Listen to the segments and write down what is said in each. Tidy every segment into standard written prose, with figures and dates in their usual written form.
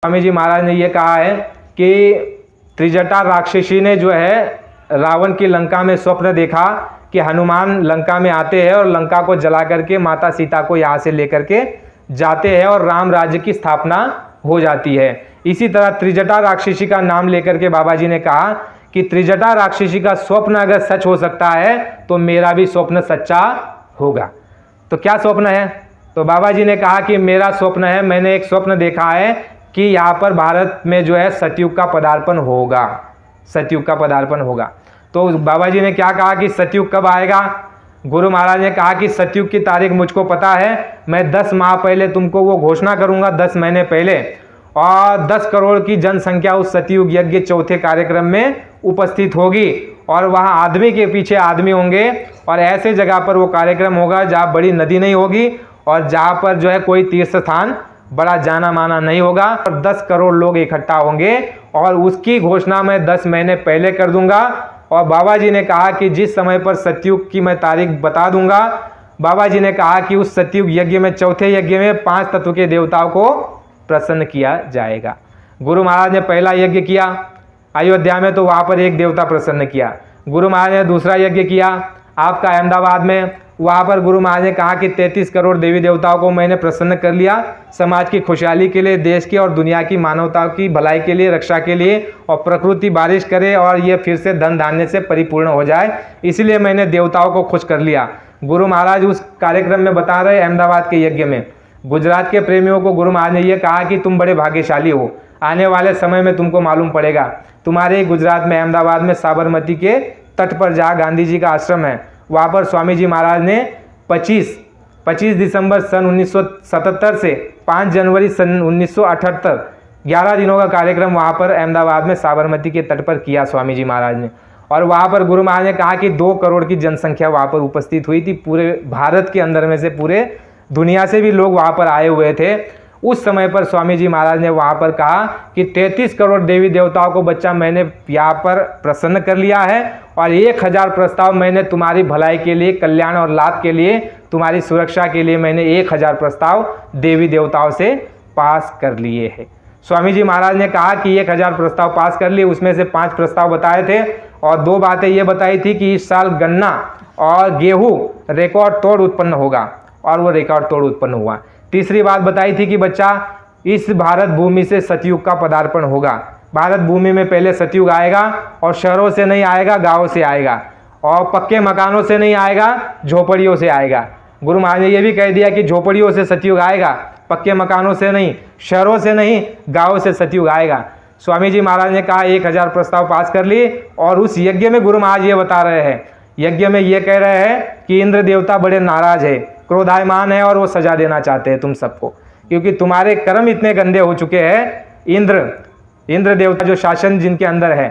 स्वामी जी महाराज ने ये कहा है कि त्रिजटा राक्षसी ने जो है रावण की लंका में स्वप्न देखा कि हनुमान लंका में आते हैं और लंका को जला करके माता सीता को यहाँ से लेकर के जाते हैं और राम राज्य की स्थापना हो जाती है। इसी तरह त्रिजटा राक्षसी का नाम लेकर के बाबा जी ने कहा कि त्रिजटा राक्षसी का स्वप्न अगर सच हो सकता है तो मेरा भी स्वप्न सच्चा होगा। तो क्या स्वप्न है? तो बाबा जी ने कहा कि मेरा स्वप्न है, मैंने एक स्वप्न देखा है कि यहाँ पर भारत में जो है सतयुग का पदार्पण होगा, सतयुग का पदार्पण होगा। तो बाबा जी ने क्या कहा कि सतयुग कब आएगा? गुरु महाराज ने कहा कि सतयुग की तारीख मुझको पता है, मैं 10 माह पहले तुमको वो घोषणा करूंगा, 10 महीने पहले, और 10 करोड़ की जनसंख्या उस सतयुग यज्ञ चौथे कार्यक्रम में उपस्थित होगी और वहाँ आदमी के पीछे आदमी होंगे और ऐसे जगह पर वो कार्यक्रम होगा जहाँ बड़ी नदी नहीं होगी और जहाँ पर जो है कोई तीर्थ स्थान बड़ा जाना माना नहीं होगा और 10 करोड़ लोग इकट्ठा होंगे और उसकी घोषणा मैं 10 महीने पहले कर दूंगा। और बाबा जी ने कहा कि जिस समय पर सतयुग की मैं तारीख बता दूंगा, बाबा जी ने कहा कि उस सतयुग यज्ञ में, चौथे यज्ञ में 5 तत्व के देवताओं को प्रसन्न किया जाएगा। गुरु महाराज ने पहला यज्ञ किया अयोध्या में, तो वहाँ पर एक देवता प्रसन्न किया। गुरु महाराज ने दूसरा यज्ञ किया आपका अहमदाबाद में, वहाँ पर गुरु महाराज ने कहा कि 33 करोड़ देवी देवताओं को मैंने प्रसन्न कर लिया, समाज की खुशहाली के लिए, देश की और दुनिया की मानवता की भलाई के लिए, रक्षा के लिए, और प्रकृति बारिश करे और ये फिर से धन धान्य से परिपूर्ण हो जाए, इसलिए मैंने देवताओं को खुश कर लिया। गुरु महाराज उस कार्यक्रम में बता रहे अहमदाबाद के यज्ञ में गुजरात के प्रेमियों को गुरु महाराज ने यह कहा कि तुम बड़े भाग्यशाली हो, आने वाले समय में तुमको मालूम पड़ेगा, तुम्हारे गुजरात में अहमदाबाद में साबरमती के तट पर जहाँ गांधी जी का आश्रम है, वहाँ पर स्वामी जी महाराज ने 25 दिसंबर सन 1977 से 5 जनवरी सन 1978 11 दिनों का कार्यक्रम वहाँ पर अहमदाबाद में साबरमती के तट पर किया स्वामी जी महाराज ने। और वहाँ पर गुरु महाराज ने कहा कि 2 करोड़ की जनसंख्या वहाँ पर उपस्थित हुई थी, पूरे भारत के अंदर में से पूरे दुनिया से भी लोग वहाँ पर आए हुए थे। उस समय पर स्वामी जी महाराज ने वहाँ पर कहा कि 33 करोड़ देवी देवताओं को बच्चा मैंने यहाँ पर प्रसन्न कर लिया है और 1000 प्रस्ताव मैंने तुम्हारी भलाई के लिए, कल्याण और लाभ के लिए, तुम्हारी सुरक्षा के लिए मैंने 1000 प्रस्ताव देवी देवताओं से पास कर लिए हैं। स्वामी जी महाराज ने कहा कि 1000 प्रस्ताव पास कर लिए, उसमें से 5 प्रस्ताव बताए थे और 2 बातें ये बताई थी कि इस साल गन्ना और गेहूँ रिकॉर्ड तोड़ उत्पन्न होगा और वो रिकॉर्ड तोड़ उत्पन्न हुआ। तीसरी बात बताई थी कि बच्चा इस भारत भूमि से सतयुग का पदार्पण होगा, भारत भूमि में पहले सतयुग आएगा और शहरों से नहीं आएगा, गाँव से आएगा, और पक्के मकानों से नहीं आएगा, झोपड़ियों से आएगा। गुरु महाराज ने यह भी कह दिया कि झोपड़ियों से सतयुग आएगा, पक्के मकानों से नहीं, शहरों से नहीं, गाँव से सतयुग आएगा। स्वामी जी महाराज ने कहा 1000 प्रस्ताव पास कर लिए और उस यज्ञ में गुरु महाराज ये बता रहे हैं, यज्ञ में ये कह रहे हैं कि इंद्र देवता बड़े नाराज है, क्रोधायमान है और वो सजा देना चाहते हैं तुम सबको, क्योंकि तुम्हारे कर्म इतने गंदे हो चुके हैं। इंद्र देवता जो शासन जिनके अंदर है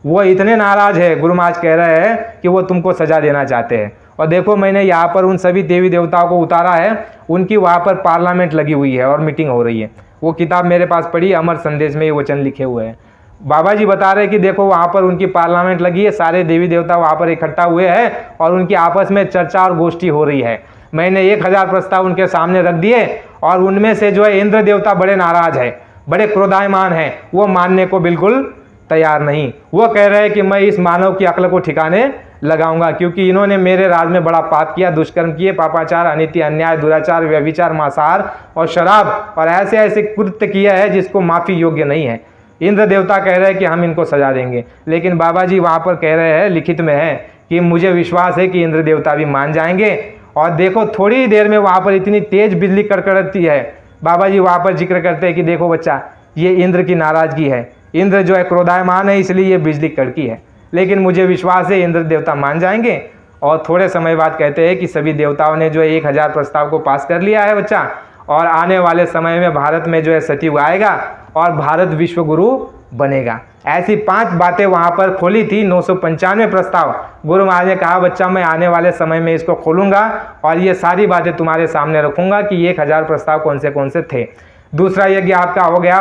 वो इतने नाराज है, गुरु महाराज कह रहे हैं कि वो तुमको सजा देना चाहते हैं। और देखो मैंने यहाँ पर उन सभी देवी देवताओं को उतारा है, उनकी वहाँ पर पार्लियामेंट लगी हुई है और मीटिंग हो रही है। वो किताब मेरे पास पड़ी, अमर संदेश में ये वचन लिखे हुए हैं। बाबा जी बता रहे हैं कि देखो वहाँ पर उनकी पार्लियामेंट लगी है, सारे देवी देवता वहाँ पर इकट्ठा हुए हैं और उनकी आपस में चर्चा और गोष्ठी हो रही है। मैंने 1000 प्रस्ताव उनके सामने रख दिए और उनमें से जो है इंद्र देवता बड़े नाराज है, बड़े क्रोधायमान है, वो मानने को बिल्कुल तैयार नहीं। वो कह रहे हैं कि मैं इस मानव की अक्ल को ठिकाने लगाऊंगा, क्योंकि इन्होंने मेरे राज में बड़ा पाप किया, दुष्कर्म किए, पापाचार, अनिति, अन्याय, दुराचार, व्यभिचार, मांसाहार और शराब और ऐसे ऐसे कृत्य किया है जिसको माफ़ी योग्य नहीं है। इंद्र देवता कह रहे हैं कि हम इनको सजा देंगे, लेकिन बाबा जी वहाँ पर कह रहे हैं, लिखित में है कि मुझे विश्वास है कि इंद्र देवता भी मान जाएंगे। और देखो थोड़ी ही देर में वहाँ पर इतनी तेज बिजली कड़कड़ती है। बाबा जी वहाँ पर जिक्र करते हैं कि देखो बच्चा, ये इंद्र की नाराजगी है, इंद्र जो है क्रोधायमान है, इसलिए ये बिजली कड़की है, लेकिन मुझे विश्वास है इंद्र देवता मान जाएंगे। और थोड़े समय बाद कहते हैं कि सभी देवताओं ने जो है 1000 प्रस्ताव को पास कर लिया है बच्चा, और आने वाले समय में भारत में जो है सतयुग आएगा और भारत विश्व गुरु बनेगा। ऐसी 5 बातें वहाँ पर खोली थी, 995 प्रस्ताव। गुरु महाराज ने कहा बच्चा मैं आने वाले समय में इसको खोलूंगा और ये सारी बातें तुम्हारे सामने रखूंगा कि 1000 प्रस्ताव कौन से थे। दूसरा यज्ञ आपका हो गया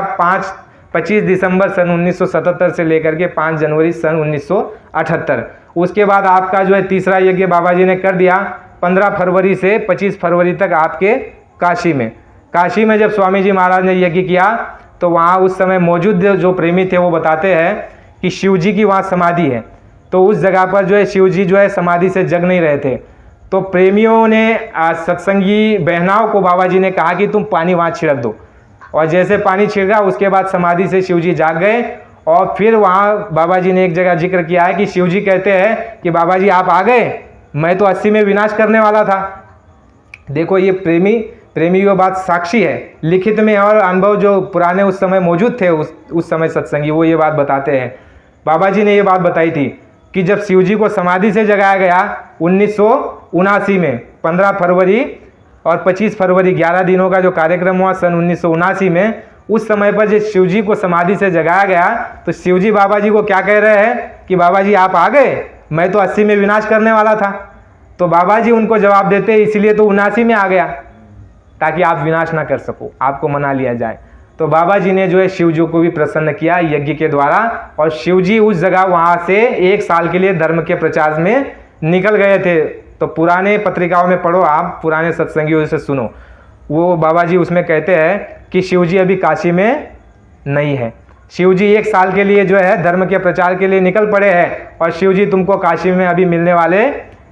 25 दिसंबर सन 1977 से लेकर के 5 जनवरी सन 1978। उसके बाद आपका जो है तीसरा यज्ञ बाबा जी ने कर दिया 15 फरवरी से 25 फरवरी तक आपके काशी में जब स्वामी जी महाराज ने यज्ञ किया तो वहाँ उस समय मौजूद जो प्रेमी थे वो बताते हैं कि शिव जी की वहाँ समाधि है। तो उस जगह पर जो है शिव जी जो है समाधि से जग नहीं रहे थे। तो प्रेमियों ने सत्संगी बहनाओं को बाबा जी ने कहा कि तुम पानी वहाँ छिड़क दो, और जैसे पानी छिड़का उसके बाद समाधि से शिव जी जाग गए। और फिर वहाँ बाबा जी ने एक जगह जिक्र किया है कि शिव जी कहते हैं कि बाबा जी आप आ गए, मैं तो 80 में विनाश करने वाला था। देखो ये प्रेमी की बात साक्षी है, लिखित में, और अनुभव जो पुराने उस समय मौजूद थे उस समय सत्संगी वो ये बात बताते हैं। बाबा जी ने ये बात बताई थी कि जब शिव जी को समाधि से जगाया गया 1979 में 15 फरवरी और 25 फरवरी 11 दिनों का जो कार्यक्रम हुआ सन 1979 में, उस समय पर जब शिव जी को समाधि से जगाया गया तो शिव जी बाबा जी को क्या कह रहे हैं कि बाबा जी आप आ गए, मैं तो 80 में विनाश करने वाला था। तो बाबा जी उनको जवाब देते इसलिए तो 79 में आ गया ताकि आप विनाश ना कर सको, आपको मना लिया जाए। तो बाबा जी ने जो है शिव जी को भी प्रसन्न किया यज्ञ के द्वारा, और शिव जी उस जगह वहाँ से 1 साल के लिए धर्म के प्रचार में निकल गए थे। तो पुराने पत्रिकाओं में पढ़ो, आप पुराने सत्संगियों से सुनो, वो बाबा जी उसमें कहते हैं कि शिव जी अभी काशी में नहीं है। शिव जी 1 साल के लिए जो है धर्म के प्रचार के लिए निकल पड़े हैं, और शिव जी तुमको काशी में अभी मिलने वाले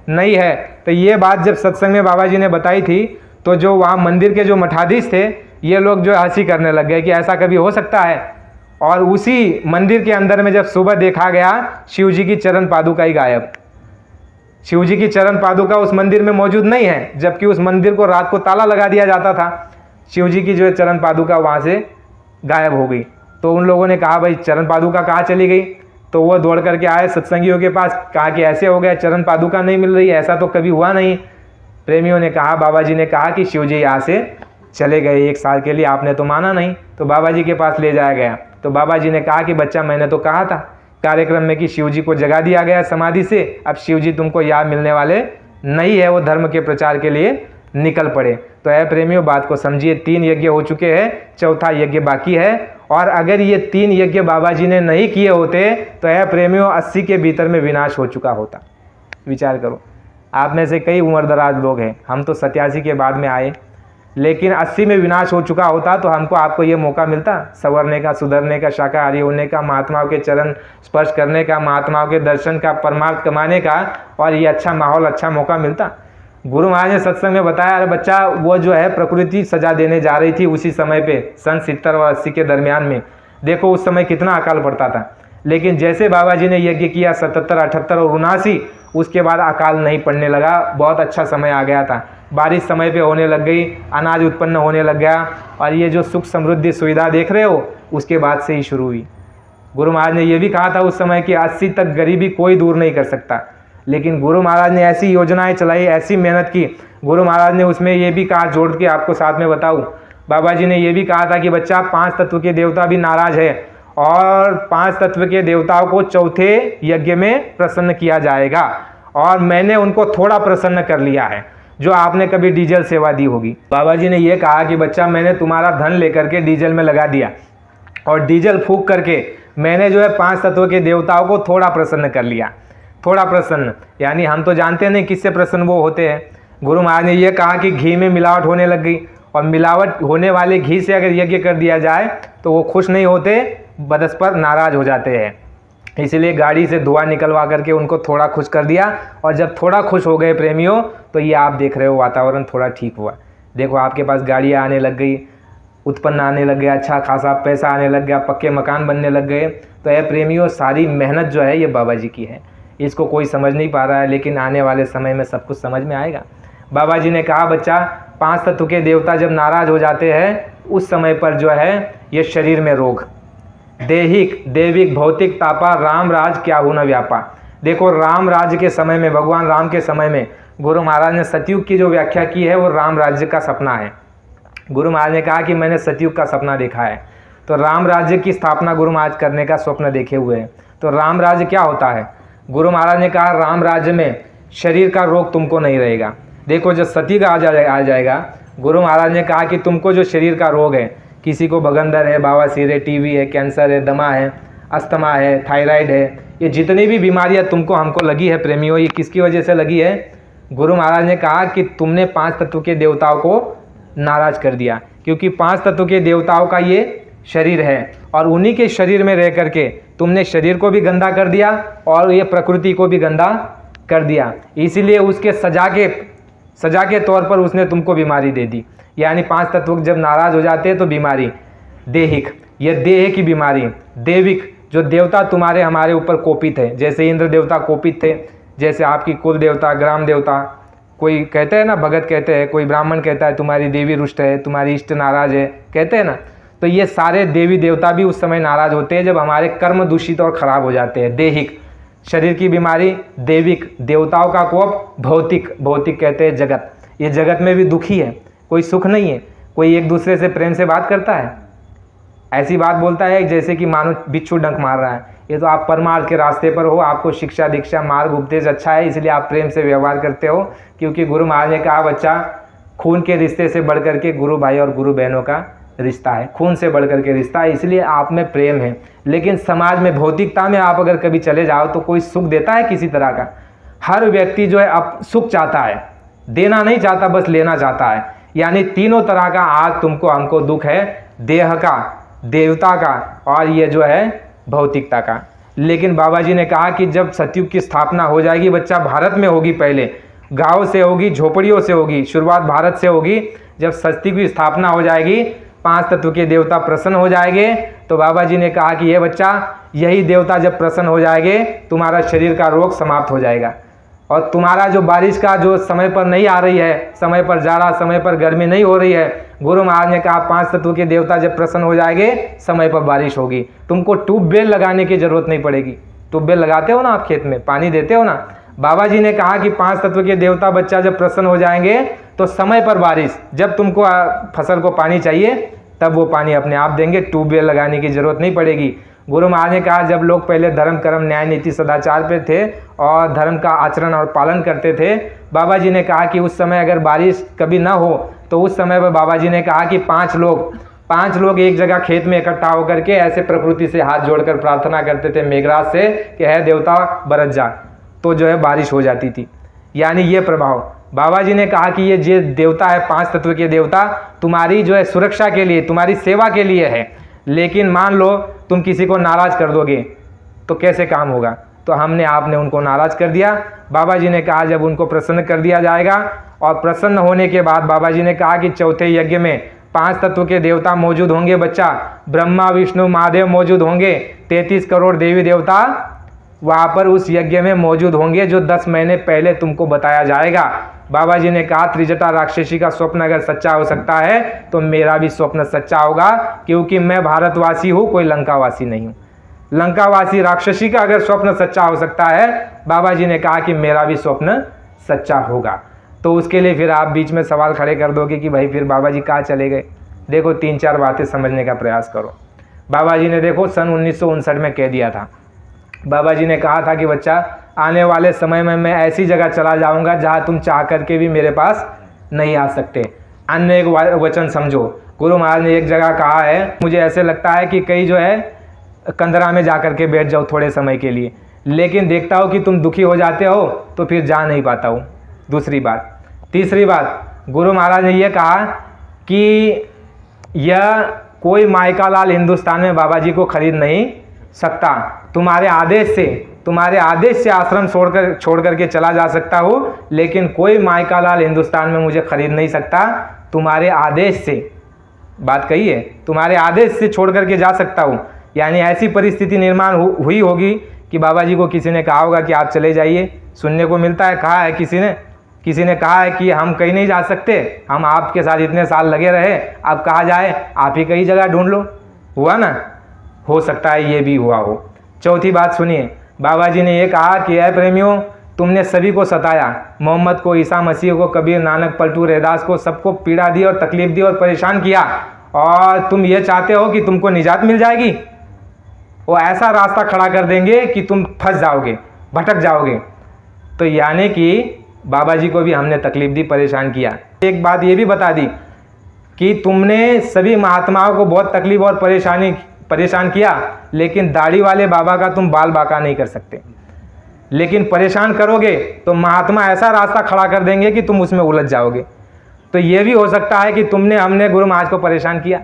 नहीं है। तो ये बात जब सत्संग में बाबा जी ने बताई थी तो जो वहाँ मंदिर के जो मठाधीश थे ये लोग जो हंसी करने लग गए कि ऐसा कभी हो सकता है। और उसी मंदिर के अंदर में जब सुबह देखा गया शिव जी की चरण पादुका ही गायब। शिव जी की चरण पादुका उस मंदिर में मौजूद नहीं है, जबकि उस मंदिर को रात को ताला लगा दिया जाता था। शिव जी की जो है चरण पादुका वहाँ से गायब हो गई। तो उन लोगों ने कहा भाई चरण पादुका कहाँ चली गई। तो वो दौड़ करके आए सत्संगियों के पास, कहा कि ऐसे हो गया, चरण पादुका नहीं मिल रही, ऐसा तो कभी हुआ नहीं। प्रेमियों ने कहा, बाबा जी ने कहा कि शिव जी यहाँ से चले गए 1 साल के लिए, आपने तो माना नहीं। तो बाबा जी के पास ले जाया गया। तो बाबा जी ने कहा कि बच्चा मैंने तो कहा था कार्यक्रम में कि शिव जी को जगा दिया गया समाधि से, अब शिव जी तुमको यहाँ मिलने वाले नहीं है, वो धर्म के प्रचार के लिए निकल पड़े। तो है प्रेमियों बात को समझिए, 3 यज्ञ हो चुके हैं, 4था यज्ञ बाकी है। और अगर ये 3 यज्ञ बाबा जी ने नहीं किए होते तो है प्रेमियों 80 के भीतर में विनाश हो चुका होता। विचार करो, आप में से कई उम्रदराज लोग हैं, हम तो 87 के बाद में आए, लेकिन 80 में विनाश हो चुका होता तो हमको आपको ये मौका मिलता संवरने का, सुधरने का, शाकाहारी होने का, महात्माओं के चरण स्पर्श करने का, महात्माओं के दर्शन का, परमार्थ कमाने का, और ये अच्छा माहौल, अच्छा मौका मिलता। गुरु महाराज ने सत्संग में बताया, अरे बच्चा वो जो है प्रकृति सजा देने जा रही थी उसी समय पे सन 70 और 80 के दरमियान में, देखो उस समय कितना अकाल पड़ता था। लेकिन जैसे बाबा जी ने यज्ञ किया 77, 78 और 79, उसके बाद अकाल नहीं पड़ने लगा, बहुत अच्छा समय आ गया था, बारिश समय पे होने लग गई, अनाज उत्पन्न होने लग गया, और ये जो सुख समृद्धि सुविधा देख रहे हो उसके बाद से ही शुरू हुई। गुरु महाराज ने ये भी कहा था उस समय कि 80 तक गरीबी कोई दूर नहीं कर सकता, लेकिन गुरु महाराज ने ऐसी योजनाएं चलाई, ऐसी मेहनत की। गुरु महाराज ने उसमें ये भी कहा, जोड़ के आपको साथ में बताऊं, बाबा जी ने ये भी कहा था कि बच्चा 5 तत्व के देवता भी नाराज है, और 5 तत्व के देवताओं को चौथे यज्ञ में प्रसन्न किया जाएगा, और मैंने उनको थोड़ा प्रसन्न कर लिया है, जो आपने कभी डीजल सेवा दी होगी। बाबा जी ने ये कहा कि बच्चा मैंने तुम्हारा धन लेकर के डीजल में लगा दिया, और डीजल फूंक करके मैंने जो है 5 तत्व के देवताओं को थोड़ा प्रसन्न कर लिया। थोड़ा प्रसन्न यानी हम तो जानते नहीं किससे प्रसन्न वो होते हैं। गुरु महाराज ने यह कहा कि घी में मिलावट होने लग गई, और मिलावट होने वाले घी से अगर यज्ञ कर दिया जाए तो वो खुश नहीं होते, बदस्पर नाराज हो जाते हैं। इसलिए गाड़ी से धुआं निकलवा करके उनको थोड़ा खुश कर दिया, और जब थोड़ा खुश हो गए प्रेमियों तो ये आप देख रहे हो वातावरण थोड़ा ठीक हुआ। देखो आपके पास गाड़ियाँ आने लग गई, उत्पन्न आने लग गया, अच्छा खासा पैसा आने लग गया, पक्के मकान बनने लग गए। तो ये प्रेमियों सारी मेहनत जो है ये बाबा जी की है, इसको कोई समझ नहीं पा रहा है, लेकिन आने वाले समय में सब कुछ समझ में आएगा। बाबा जी ने कहा बच्चा 5 तत्व के देवता जब नाराज हो जाते हैं उस समय पर जो है ये शरीर में रोग, देहिक देविक भौतिक तापा, राम राज क्या हो न व्यापा। देखो राम राज्य के समय में, भगवान राम के समय में गुरु महाराज ने सतयुग की जो व्याख्या की है वो राम राज्य का सपना है। गुरु महाराज ने कहा कि मैंने सतयुग का सपना देखा है, तो राम राज्य की स्थापना गुरु महाराज करने का स्वप्न देखे हुए हैं। तो राम राज्य क्या होता है? गुरु महाराज ने कहा राम राज्य में शरीर का रोग तुमको नहीं रहेगा। देखो जब सतयुग आ जाएगा, गुरु महाराज ने कहा कि तुमको जो शरीर का रोग है, किसी को बगंदर है, बवासीर है, टीबी है, कैंसर है, दमा है, अस्थमा है, थायराइड है, ये जितनी भी बीमारियां तुमको हमको लगी है प्रेमियों, ये किसकी वजह से लगी है? गुरु महाराज ने कहा कि तुमने 5 तत्व के देवताओं को नाराज कर दिया, क्योंकि 5 तत्व के देवताओं का ये शरीर है, और उन्हीं के शरीर में रह करके तुमने शरीर को भी गंदा कर दिया और ये प्रकृति को भी गंदा कर दिया। इसीलिए उसके सजा के तौर पर उसने तुमको बीमारी दे दी। यानी 5 तत्व जब नाराज हो जाते हैं तो बीमारी देहिक, ये देह की बीमारी। देविक, जो देवता तुम्हारे हमारे ऊपर कोपित है, जैसे इंद्र देवता कोपित थे, जैसे आपकी कुल देवता, ग्राम देवता, कोई कहते हैं ना, भगत कहते हैं, कोई ब्राह्मण कहता है तुम्हारी देवी रुष्ट है, तुम्हारी इष्ट नाराज है, कहते हैं ना। तो ये सारे देवी देवता भी उस समय नाराज होते हैं जब हमारे कर्म दूषित और खराब हो जाते हैं। देहिक शरीर की बीमारी, देविक देवताओं का कोप, भौतिक, भौतिक कहते हैं जगत, ये जगत में भी दुखी है, कोई सुख नहीं है। कोई एक दूसरे से प्रेम से बात करता है, ऐसी बात बोलता है जैसे कि मानो बिच्छू डंक मार रहा है। ये तो आप परमार्थ के रास्ते पर हो, आपको शिक्षा दीक्षा मार्ग उपदेश अच्छा है, इसलिए आप प्रेम से व्यवहार करते हो, क्योंकि गुरु महाराज ने कहा बच्चा खून के रिश्ते से बढ़ करके गुरु भाई और गुरु बहनों का रिश्ता है, खून से बढ़ करके रिश्ता है, इसलिए आप में प्रेम है। लेकिन समाज में भौतिकता में आप अगर कभी चले जाओ तो कोई सुख देता है किसी तरह का? हर व्यक्ति जो है अब सुख चाहता है, देना नहीं चाहता, बस लेना चाहता है। यानी तीनों तरह का आज तुमको हमको दुख है, देह का, देवता का और ये जो है भौतिकता का। लेकिन बाबा जी ने कहा कि जब सतयुग की स्थापना हो जाएगी, बच्चा भारत में होगी, पहले गांव से होगी, झोपड़ियों से होगी, शुरुआत भारत से होगी। जब सतयुग की स्थापना हो जाएगी, 5 तत्व के देवता प्रसन्न हो जाएंगे, तो बाबा जी ने कहा कि ये बच्चा, यही देवता जब प्रसन्न हो जाएंगे, तुम्हारा शरीर का रोग समाप्त हो जाएगा, और तुम्हारा जो बारिश का जो समय पर नहीं आ रही है, समय पर जाड़ा, समय पर गर्मी नहीं हो रही है, गुरु महाराज ने कहा 5 तत्व के देवता जब प्रसन्न हो जाएंगे, समय पर बारिश होगी, तुमको ट्यूबवेल लगाने की जरूरत नहीं पड़ेगी। ट्यूबवेल लगाते हो ना आप, खेत में पानी देते हो ना। बाबा जी ने कहा कि 5 तत्व के देवता बच्चा जब प्रसन्न हो जाएंगे तो समय पर बारिश, जब तुमको फसल को पानी चाहिए तब वो पानी अपने आप देंगे, ट्यूबवेल लगाने की जरूरत नहीं पड़ेगी। गुरु महाराज ने कहा जब लोग पहले धर्म कर्म न्याय नीति सदाचार पे थे और धर्म का आचरण और पालन करते थे, बाबा जी ने कहा कि उस समय अगर बारिश कभी ना हो तो उस समय पर बाबा जी ने कहा कि 5 लोग एक जगह खेत में इकट्ठा होकर के ऐसे प्रकृति से हाथ जोड़कर प्रार्थना करते थे मेघराज से कि है देवता बरस जा, तो जो है बारिश हो जाती थी। यानी ये प्रभाव बाबा जी ने कहा कि ये जो देवता है 5 तत्व के देवता तुम्हारी जो है सुरक्षा के लिए, तुम्हारी सेवा के लिए है। लेकिन मान लो तुम किसी को नाराज कर दोगे तो कैसे काम होगा? तो आपने उनको नाराज कर दिया। बाबा जी ने कहा जब उनको प्रसन्न कर दिया जाएगा, और प्रसन्न होने के बाद बाबा जी ने कहा कि चौथे यज्ञ में 5 तत्व के देवता मौजूद होंगे बच्चा, ब्रह्मा विष्णु महादेव मौजूद होंगे, 33 करोड़ देवी देवता वहाँ पर उस यज्ञ में मौजूद होंगे, जो 10 महीने पहले तुमको बताया जाएगा। बाबा जी ने कहा त्रिजटा राक्षसी का स्वप्न अगर सच्चा हो सकता है तो मेरा भी स्वप्न सच्चा होगा, क्योंकि मैं भारतवासी हूँ, कोई लंकावासी नहीं हूँ। लंकावासी राक्षसी का अगर स्वप्न सच्चा हो सकता है, बाबा जी ने कहा कि मेरा भी स्वप्न सच्चा होगा। तो उसके लिए फिर आप बीच में सवाल खड़े कर दोगे कि भाई फिर बाबा जी कहाँ चले गए? देखो 3-4 बातें समझने का प्रयास करो। बाबा जी ने देखो सन 1959 में कह दिया था, बाबा जी ने कहा था कि बच्चा आने वाले समय में मैं ऐसी जगह चला जाऊंगा जहां तुम चाह करके भी मेरे पास नहीं आ सकते। अन्य एक वचन समझो, गुरु महाराज ने एक जगह कहा है, मुझे ऐसे लगता है कि कई जो है कंदरा में जा करके बैठ जाओ थोड़े समय के लिए, लेकिन देखता हो कि तुम दुखी हो जाते हो तो फिर जा नहीं पाता हूँ। दूसरी बात। तीसरी बात, गुरु महाराज ने यह कहा कि यह कोई मायका लाल हिंदुस्तान में बाबा जी को खरीद नहीं सकता, तुम्हारे आदेश से आश्रम छोड़ करके चला जा सकता हूँ, लेकिन कोई मायका लाल हिंदुस्तान में मुझे खरीद नहीं सकता, तुम्हारे आदेश से, बात कही है, तुम्हारे आदेश से छोड़ करके जा सकता हूँ। यानी ऐसी परिस्थिति निर्माण हुई होगी कि बाबा जी को किसी ने कहा होगा कि आप चले जाइए। सुनने को मिलता है, कहा है किसी ने कहा है कि हम कहीं नहीं जा सकते, हम आपके साथ इतने साल लगे रहे, अब कहा जाए आप ही कहीं जगह ढूंढ लो। हुआ ना? हो सकता है ये भी हुआ हो। चौथी बात सुनिए, बाबा जी ने ये कहा कि ऐ प्रेमियों, तुमने सभी को सताया, मोहम्मद को, ईसा मसीह को, कबीर, नानक, पलटू, रैदास को, सबको पीड़ा दी और तकलीफ दी और परेशान किया, और तुम ये चाहते हो कि तुमको निजात मिल जाएगी। वो ऐसा रास्ता खड़ा कर देंगे कि तुम फंस जाओगे, भटक जाओगे। तो यानी कि बाबा जी को भी हमने तकलीफ दी, परेशान किया। एक बात ये भी बता दी कि तुमने सभी महात्माओं को बहुत तकलीफ और परेशान किया, लेकिन दाढ़ी वाले बाबा का तुम बाल बाका नहीं कर सकते। लेकिन परेशान करोगे तो महात्मा ऐसा रास्ता खड़ा कर देंगे कि तुम उसमें उलझ जाओगे। तो ये भी हो सकता है कि हमने गुरु महाराज को परेशान किया,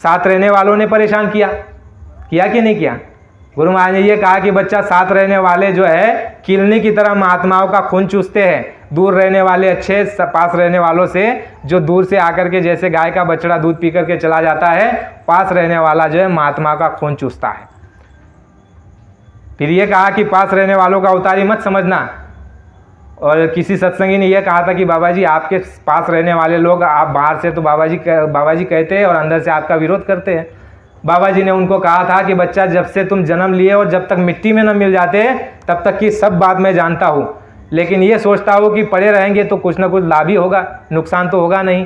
साथ रहने वालों ने परेशान किया कि नहीं किया? गुरु महाराज ने ये कहा कि बच्चा, साथ रहने वाले जो है किलनी की तरह महात्माओं का खून चूसते हैं। दूर रहने वाले अच्छे, पास रहने वालों से जो दूर से आकर के जैसे गाय का बछड़ा दूध पी करके चला जाता है, पास रहने वाला जो है महात्मा का खून चूसता है। फिर ये कहा कि पास रहने वालों का उतारी मत समझना। और किसी सत्संगी ने यह कहा था कि बाबा जी, आपके पास रहने वाले लोग, आप बाहर से तो बाबा जी कहते हैं और अंदर से आपका विरोध करते हैं। बाबा जी ने उनको कहा था कि बच्चा, जब से तुम जन्म लिए और जब तक मिट्टी में न मिल जाते तब तक की सब बात मैं जानता हूँ, लेकिन ये सोचता हूँ कि पड़े रहेंगे तो कुछ ना कुछ लाभ ही होगा, नुकसान तो होगा नहीं।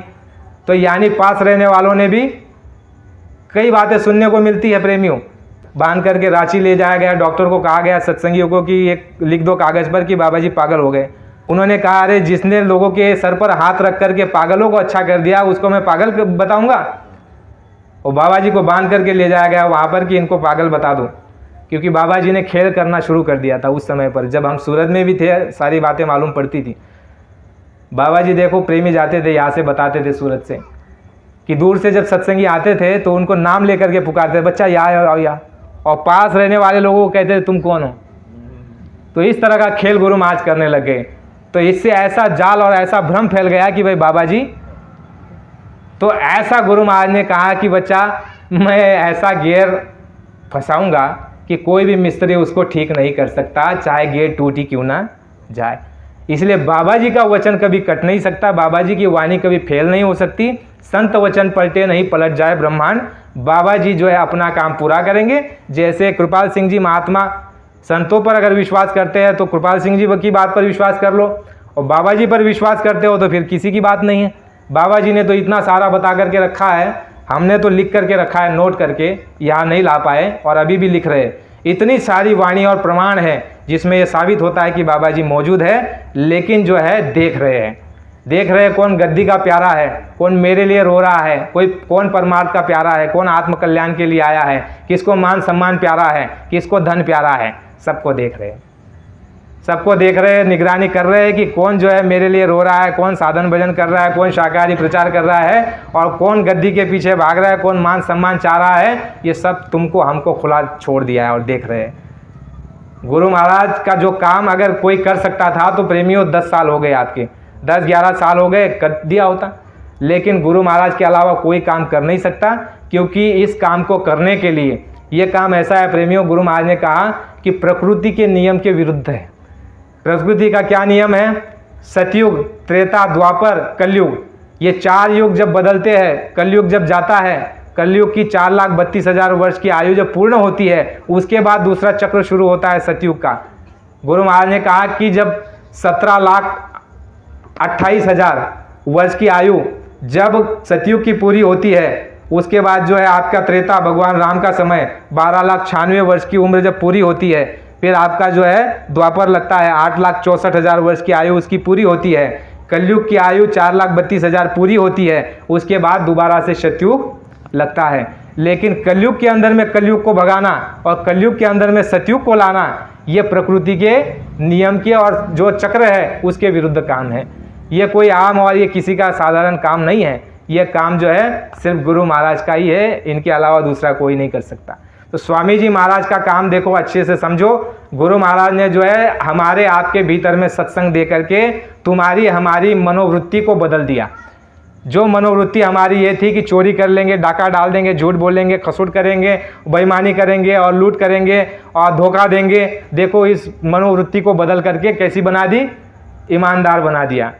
तो यानी पास रहने वालों ने भी कई बातें सुनने को मिलती है प्रेमियों। बांध करके रांची ले जाया गया, डॉक्टर को कहा गया सत्संगियों को कि एक लिख दो कागज़ पर कि बाबा जी पागल हो गए। उन्होंने कहा, अरे जिसने लोगों के सर पर हाथ रख करके पागलों को अच्छा कर दिया, उसको मैं पागल बताऊंगा? और बाबा जी को बांध करके ले जाया गया वहाँ पर कि इनको पागल बता दो, क्योंकि बाबा जी ने खेल करना शुरू कर दिया था उस समय पर। जब हम सूरत में भी थे, सारी बातें मालूम पड़ती थी। बाबा जी देखो, प्रेमी जाते थे यहाँ से, बताते थे सूरत से कि दूर से जब सत्संगी आते थे तो उनको नाम लेकर के पुकारते, बच्चा यहाँ आओ यहाँ, और पास रहने वाले लोगों को कहते थे तुम कौन हो। तो इस तरह का खेल गुरु महाराज करने लग गए। तो इससे ऐसा जाल और ऐसा भ्रम फैल गया कि भाई बाबा जी, तो ऐसा गुरु महाराज ने कहा कि बच्चा, मैं ऐसा गियर फंसाऊंगा कि कोई भी मिस्त्री उसको ठीक नहीं कर सकता, चाहे गियर टूटी क्यों ना जाए। इसलिए बाबा जी का वचन कभी कट नहीं सकता, बाबा जी की वाणी कभी फेल नहीं हो सकती। संत वचन पलटे नहीं पलट जाए ब्रह्मांड। बाबा जी जो है अपना काम पूरा करेंगे। जैसे कृपाल सिंह जी महात्मा संतों पर अगर विश्वास करते हैं तो कृपाल सिंह जी की बात पर विश्वास कर लो, और बाबा जी पर विश्वास करते हो तो फिर किसी की बात नहीं है। बाबा जी ने तो इतना सारा बता करके रखा है, हमने तो लिख करके रखा है, नोट करके यहाँ नहीं ला पाए और अभी भी लिख रहे। इतनी सारी वाणी और प्रमाण है जिसमें यह साबित होता है कि बाबा जी मौजूद है, लेकिन जो है देख रहे हैं कौन गद्दी का प्यारा है, कौन मेरे लिए रो रहा है, कौन परमार्थ का प्यारा है, कौन आत्म कल्याण के लिए आया है, किसको मान सम्मान प्यारा है, किसको धन प्यारा है। सबको देख रहे हैं, निगरानी कर रहे हैं कि कौन जो है मेरे लिए रो रहा है, कौन साधन भजन कर रहा है, कौन शाकाहारी प्रचार कर रहा है, और कौन गद्दी के पीछे भाग रहा है, कौन मान सम्मान चाह रहा है। ये सब तुमको हमको खुला छोड़ दिया है और देख रहे हैं। गुरु महाराज का जो काम अगर कोई कर सकता था तो प्रेमियों 10 साल हो गए, आपके 10-11 साल हो गए, कर दिया होता। लेकिन गुरु महाराज के अलावा कोई काम कर नहीं सकता, क्योंकि इस काम को करने के लिए ये काम ऐसा है प्रेमियों, गुरु महाराज ने कहा कि प्रकृति के नियम के विरुद्ध है। प्रकृति का क्या नियम है? सतयुग, त्रेता, द्वापर, कलयुग, ये 4 युग जब बदलते हैं, कलयुग जब जाता है, कलयुग की 4,32,000 वर्ष की आयु जब पूर्ण होती है, उसके बाद दूसरा चक्र शुरू होता है सतयुग का। गुरु महाराज ने कहा कि जब 17,28,000 वर्ष की आयु जब सतयुग की पूरी होती है, उसके बाद जो है आपका त्रेता, भगवान राम का समय 12,96,000 वर्ष की उम्र जब पूरी होती है, फिर आपका जो है द्वापर लगता है, 8,64,000 वर्ष की आयु उसकी पूरी होती है। कलयुग की आयु 4,32,000 पूरी होती है, उसके बाद दोबारा से सतयुग लगता है। लेकिन कलयुग के अंदर में कलयुग को भगाना और कलयुग के अंदर में सतयुग को लाना, ये प्रकृति के नियम के और जो चक्र है उसके विरुद्ध काम है। ये कोई आम और ये किसी का साधारण काम नहीं है। ये काम जो है सिर्फ गुरु महाराज का ही है, इनके अलावा दूसरा कोई नहीं कर सकता। तो स्वामी जी महाराज का काम देखो, अच्छे से समझो। गुरु महाराज ने जो है हमारे आपके भीतर में सत्संग दे करके तुम्हारी हमारी मनोवृत्ति को बदल दिया। जो मनोवृत्ति हमारी ये थी कि चोरी कर लेंगे, डाका डाल देंगे, झूठ बोलेंगे, खसूट करेंगे, बेईमानी करेंगे और लूट करेंगे और धोखा देंगे, देखो इस मनोवृत्ति को बदल करके कैसी बना दी? ईमानदार बना दिया,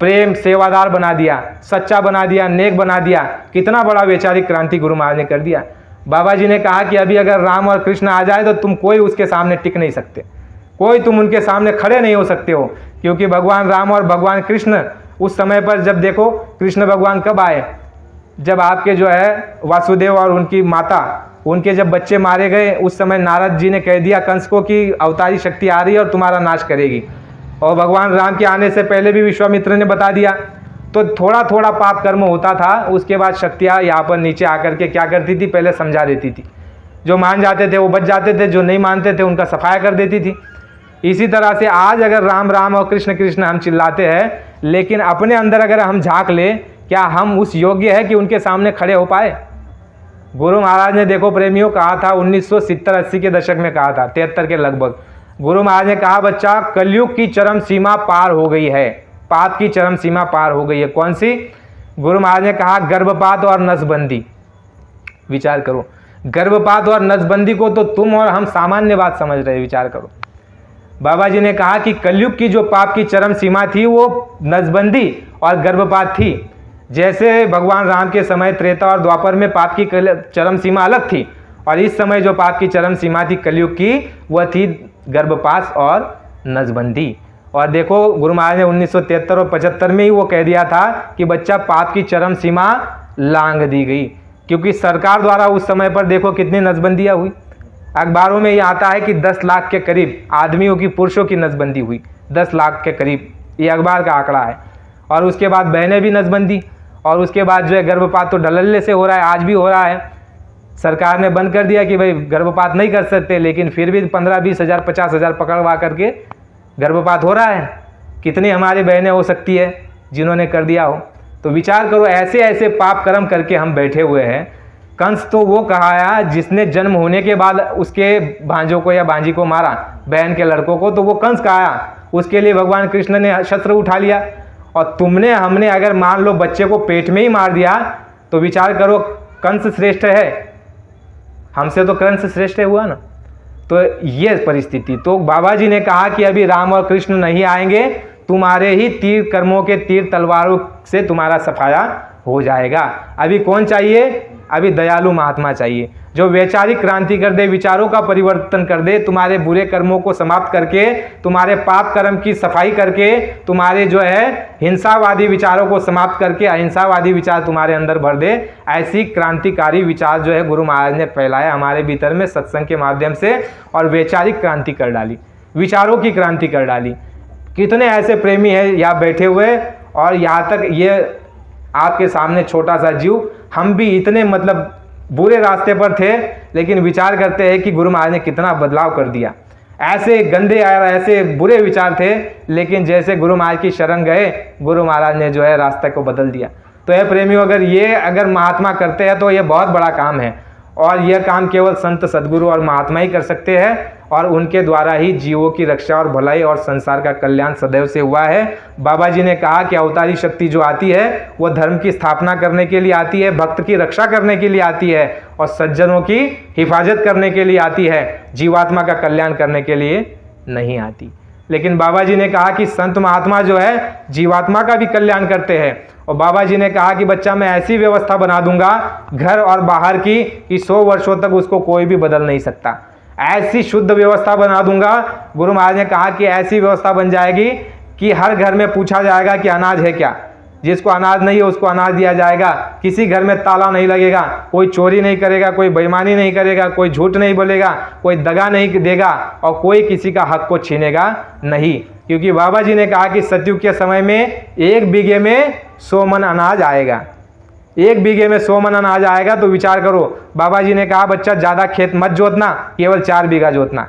प्रेम सेवादार बना दिया, सच्चा बना दिया, नेक बना दिया। कितना बड़ा वैचारिक क्रांति गुरु महाराज ने कर दिया। बाबा जी ने कहा कि अभी अगर राम और कृष्ण आ जाए तो तुम कोई उसके सामने टिक नहीं सकते, कोई तुम उनके सामने खड़े नहीं हो सकते हो, क्योंकि भगवान राम और भगवान कृष्ण उस समय पर, जब देखो कृष्ण भगवान कब आए? जब आपके जो है वासुदेव और उनकी माता, उनके जब बच्चे मारे गए, उस समय नारद जी ने कह दिया कंस को कि अवतारी शक्ति आ रही है और तुम्हारा नाश करेगी। और भगवान राम के आने से पहले भी विश्वामित्र ने बता दिया। तो थोड़ा थोड़ा पाप कर्म होता था, उसके बाद शक्तियाँ यहाँ पर नीचे आकर के क्या करती थी? पहले समझा देती थी। जो मान जाते थे वो बच जाते थे, जो नहीं मानते थे उनका सफाया कर देती थी। इसी तरह से आज अगर राम राम और कृष्ण कृष्ण हम चिल्लाते हैं, लेकिन अपने अंदर अगर हम झांक ले, क्या हम उस योग्य है कि उनके सामने खड़े हो पाए? गुरु महाराज ने देखो प्रेमियों कहा था 1970-80 के दशक में कहा था, 73 के लगभग। गुरु महाराज ने कहा बच्चा कलयुग की चरम सीमा पार हो गई है, पाप की चरम सीमा पार हो गई है। कौन सी? गुरु महाराज ने कहा गर्भपात और नसबंदी। विचार करो, गर्भपात और नसबंदी को तो तुम और हम सामान्य बात समझ रहे हैं, विचार करो। बाबा जी ने कहा कि कलयुग की जो पाप की चरम सीमा थी वो नसबंदी और गर्भपात थी। जैसे भगवान राम के समय त्रेता और द्वापर में पाप की चरम सीमा अलग थी, और इस समय जो पाप की चरम सीमा थी कलयुग की, वह थी गर्भपात और नसबंदी। और देखो गुरु महाराज ने 1973 और 75 में ही वो कह दिया था कि बच्चा पाप की चरम सीमा लांघ दी गई, क्योंकि सरकार द्वारा उस समय पर देखो कितनी नसबंदियाँ हुई। अखबारों में ये आता है कि 10 लाख के करीब आदमियों की, पुरुषों की नसबंदी हुई, 10 लाख के करीब, ये अखबार का आंकड़ा है। और उसके बाद बहनें भी नसबंदी, और उसके बाद जो है गर्भपात तो ढलल्ले से हो रहा है, आज भी हो रहा है। सरकार ने बंद कर दिया कि भाई गर्भपात नहीं कर सकते, लेकिन फिर भी 15-20 हज़ार 50 हज़ार पकड़वा करके गर्भपात हो रहा है। कितनी हमारी बहनें हो सकती है जिन्होंने कर दिया हो। तो विचार करो, ऐसे ऐसे पाप कर्म करके हम बैठे हुए हैं। कंस तो वो कहाया जिसने जन्म होने के बाद उसके भांजों को या भांजी को मारा, बहन के लड़कों को, तो वो कंस कहाया। उसके लिए भगवान कृष्ण ने शस्त्र उठा लिया। और तुमने हमने अगर मान लो बच्चे को पेट में ही मार दिया, तो विचार करो कंस श्रेष्ठ है, हमसे तो कंस श्रेष्ठ हुआ ना। तो ये परिस्थिति, तो बाबा जी ने कहा कि अभी राम और कृष्ण नहीं आएंगे, तुम्हारे ही तीर कर्मों के तीर तलवारों से तुम्हारा सफाया हो जाएगा। अभी कौन चाहिए? अभी दयालु महात्मा चाहिए, जो वैचारिक क्रांति कर दे, विचारों का परिवर्तन कर दे, तुम्हारे बुरे कर्मों को समाप्त करके, तुम्हारे पाप कर्म की सफाई करके, तुम्हारे जो है हिंसावादी विचारों को समाप्त करके अहिंसावादी विचार तुम्हारे अंदर भर दे। ऐसी क्रांतिकारी विचार जो है गुरु महाराज ने फैलाया हमारे भीतर में सत्संग के माध्यम से, और वैचारिक क्रांति कर डाली, विचारों की क्रांति कर डाली। कितने ऐसे प्रेमी हैं यहाँ बैठे हुए, और यहाँ तक ये आपके सामने छोटा सा जीव, हम भी इतने मतलब बुरे रास्ते पर थे, लेकिन विचार करते हैं कि गुरु महाराज ने कितना बदलाव कर दिया। ऐसे गंदे और ऐसे बुरे विचार थे, लेकिन जैसे गुरु महाराज की शरण गए, गुरु महाराज ने जो है रास्ते को बदल दिया। तो ये प्रेमियों, अगर महात्मा करते हैं तो ये बहुत बड़ा काम है, और यह काम केवल संत सद्गुरु और महात्मा ही कर सकते हैं, और उनके द्वारा ही जीवों की रक्षा और भलाई और संसार का कल्याण सदैव से हुआ है। बाबा जी ने कहा कि अवतारी शक्ति जो आती है वो धर्म की स्थापना करने के लिए आती है, भक्त की रक्षा करने के लिए आती है, और सज्जनों की हिफाजत करने के लिए आती है, जीवात्मा का कल्याण करने के लिए नहीं आती। लेकिन बाबा जी ने कहा कि संत महात्मा जो है जीवात्मा का भी कल्याण करते हैं। और बाबा जी ने कहा कि बच्चा मैं ऐसी व्यवस्था बना दूंगा घर और बाहर की कि 100 वर्षों तक उसको कोई भी बदल नहीं सकता। ऐसी शुद्ध व्यवस्था बना दूंगा। गुरु महाराज ने कहा कि ऐसी व्यवस्था बन जाएगी कि हर घर में पूछा जाएगा कि अनाज है क्या, जिसको अनाज नहीं है उसको अनाज दिया जाएगा। किसी घर में ताला नहीं लगेगा, कोई चोरी नहीं करेगा, कोई बेईमानी नहीं करेगा, कोई झूठ नहीं बोलेगा, कोई दगा नहीं देगा, और कोई किसी का हक को छीनेगा नहीं। क्योंकि बाबा जी ने कहा कि सतयुग के समय में 1 बीघे में 100 मन अनाज आएगा। 1 बीघे में 100 मन अनाज आएगा। तो विचार करो, बाबा जी ने कहा बच्चा ज़्यादा खेत मत जोतना, केवल 4 बीघा जोतना।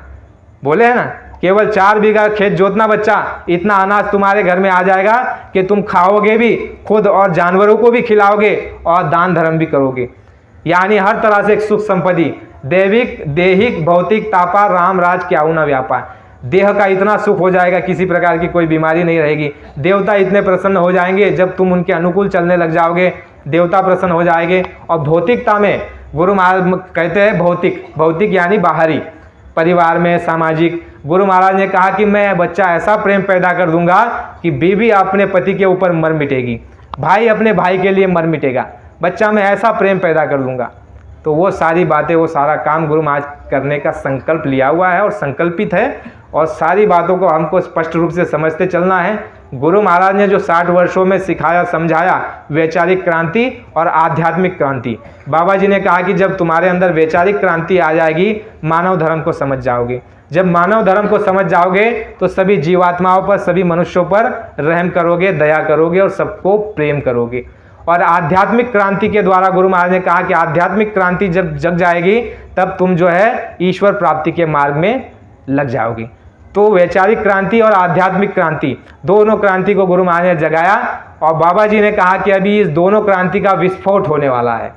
बोले है ना, केवल 4 बीघा खेत जोतना बच्चा, इतना अनाज तुम्हारे घर में आ जाएगा कि तुम खाओगे भी खुद और जानवरों को भी खिलाओगे और दान धर्म भी करोगे। यानी हर तरह से एक सुख संपत्ति, दैविक देहिक भौतिक तापा राम राज क्याऊ न व्यापा। देह का इतना सुख हो जाएगा, किसी प्रकार की कोई बीमारी नहीं रहेगी। देवता इतने प्रसन्न हो जाएंगे, जब तुम उनके अनुकूल चलने लग जाओगे देवता प्रसन्न हो जाएंगे। और भौतिकता में गुरु महाराज कहते हैं भौतिक यानी बाहरी, परिवार में सामाजिक। गुरु महाराज ने कहा कि मैं बच्चा ऐसा प्रेम पैदा कर दूंगा कि बीवी अपने पति के ऊपर मर मिटेगी, भाई अपने भाई के लिए मर मिटेगा। बच्चा मैं ऐसा प्रेम पैदा कर दूंगा। तो वो सारी बातें, वो सारा काम गुरु महाराज करने का संकल्प लिया हुआ है और संकल्पित है, और सारी बातों को हमको स्पष्ट रूप से समझते चलना है। गुरु महाराज ने जो 60 वर्षों में सिखाया समझाया, वैचारिक क्रांति और आध्यात्मिक क्रांति। बाबा जी ने कहा कि जब तुम्हारे अंदर वैचारिक क्रांति आ जाएगी, मानव धर्म को समझ जाओगे। जब मानव धर्म को समझ जाओगे तो सभी जीवात्माओं पर, सभी मनुष्यों पर रहम करोगे, दया करोगे और सबको प्रेम करोगे। और आध्यात्मिक क्रांति के द्वारा गुरु महाराज ने कहा कि आध्यात्मिक क्रांति जब जग जाएगी, तब तुम जो है ईश्वर प्राप्ति के मार्ग में लग जाओगे। तो वैचारिक क्रांति और आध्यात्मिक क्रांति, दोनों क्रांति को गुरु महाराज ने जगाया। और बाबा जी ने कहा कि अभी इस दोनों क्रांति का विस्फोट होने वाला है।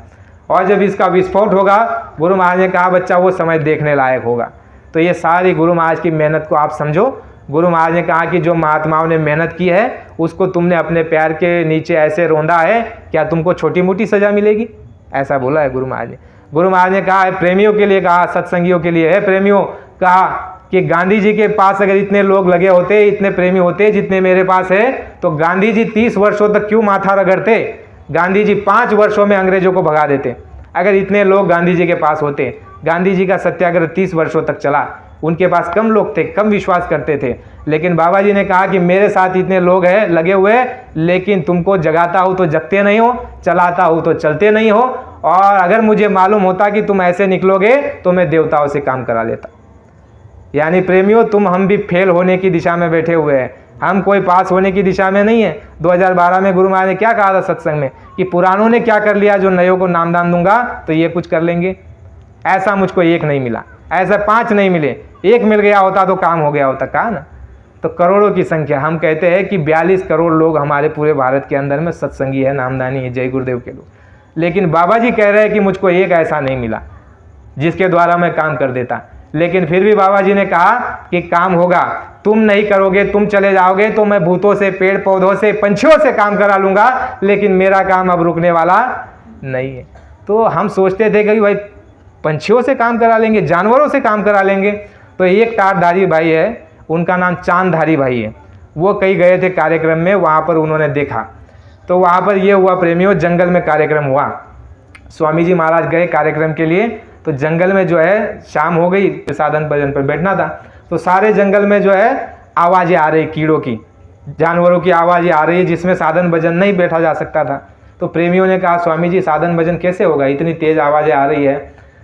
और जब इसका विस्फोट होगा, गुरु महाराज ने कहा बच्चा वो समय देखने लायक होगा। तो ये सारी गुरु महाराज की मेहनत को आप समझो। गुरु महाराज ने कहा कि जो महात्माओं ने मेहनत की है उसको तुमने अपने पैर के नीचे ऐसे रौंदा है, क्या तुमको छोटी मोटी सज़ा मिलेगी? ऐसा बोला है गुरु महाराज ने। गुरु महाराज ने कहा है प्रेमियों के लिए, कहा सत्संगियों के लिए है प्रेमियों, कहा कि गांधी जी के पास अगर इतने लोग लगे होते, इतने प्रेमी होते जितने मेरे पास है, तो गांधी जी 30 वर्षों तक क्यों माथा रगड़ते? गांधी जी 5 वर्षों में अंग्रेजों को भगा देते। अगर इतने लोग गांधी जी के पास होते। गांधी जी का सत्याग्रह 30 वर्षों तक चला। उनके पास कम लोग थे, कम विश्वास करते थे, लेकिन बाबा जी ने कहा कि मेरे साथ इतने लोग हैं लगे हुए, लेकिन तुमको जगाता हूँ तो जगते नहीं हो, चलाता हूँ तो चलते नहीं हो, और अगर मुझे मालूम होता कि तुम ऐसे निकलोगे तो मैं देवताओं से काम करा लेता। यानी प्रेमियों, हम भी फेल होने की दिशा में बैठे हुए हैं, हम कोई पास होने की दिशा में नहीं है। 2012 में गुरु महाराज ने क्या कहा था सत्संग में कि पुरानों ने क्या कर लिया, जो नयों को नामदान दूंगा तो ये कुछ कर लेंगे। ऐसा मुझको एक नहीं मिला, ऐसा 5 नहीं मिले, एक मिल गया होता तो काम हो गया होता, कहा ना। तो करोड़ों की संख्या, हम कहते हैं कि 42 करोड़ लोग हमारे पूरे भारत के अंदर में सत्संगी है, नामदानी है, जय गुरुदेव के लोग। लेकिन बाबा जी कह रहे हैं कि मुझको एक ऐसा नहीं मिला जिसके द्वारा मैं काम कर देता। लेकिन फिर भी बाबा जी ने कहा कि काम होगा, तुम नहीं करोगे, तुम चले जाओगे तो मैं भूतों से, पेड़ पौधों से, पंछियों से काम करा लूँगा, लेकिन मेरा काम अब रुकने वाला नहीं है। तो हम सोचते थे कि भाई पंछियों से काम करा लेंगे, जानवरों से काम करा लेंगे। तो एक तारधारी भाई है, उनका नाम चांदधारी भाई है, वो कहीं गए थे कार्यक्रम में, वहाँ पर उन्होंने देखा। तो वहाँ पर ये हुआ प्रेमियों, जंगल में कार्यक्रम हुआ। स्वामी जी महाराज गए कार्यक्रम के लिए, तो जंगल में जो है शाम हो गई, साधन भजन पर बैठना था, तो सारे जंगल में जो है आवाज़ें आ रही, कीड़ों की, जानवरों की आवाज़ें आ रही है, जिसमें साधन भजन नहीं बैठा जा सकता था। तो प्रेमियों ने कहा स्वामी जी साधन भजन कैसे होगा, इतनी तेज़ आवाज़ें आ रही है।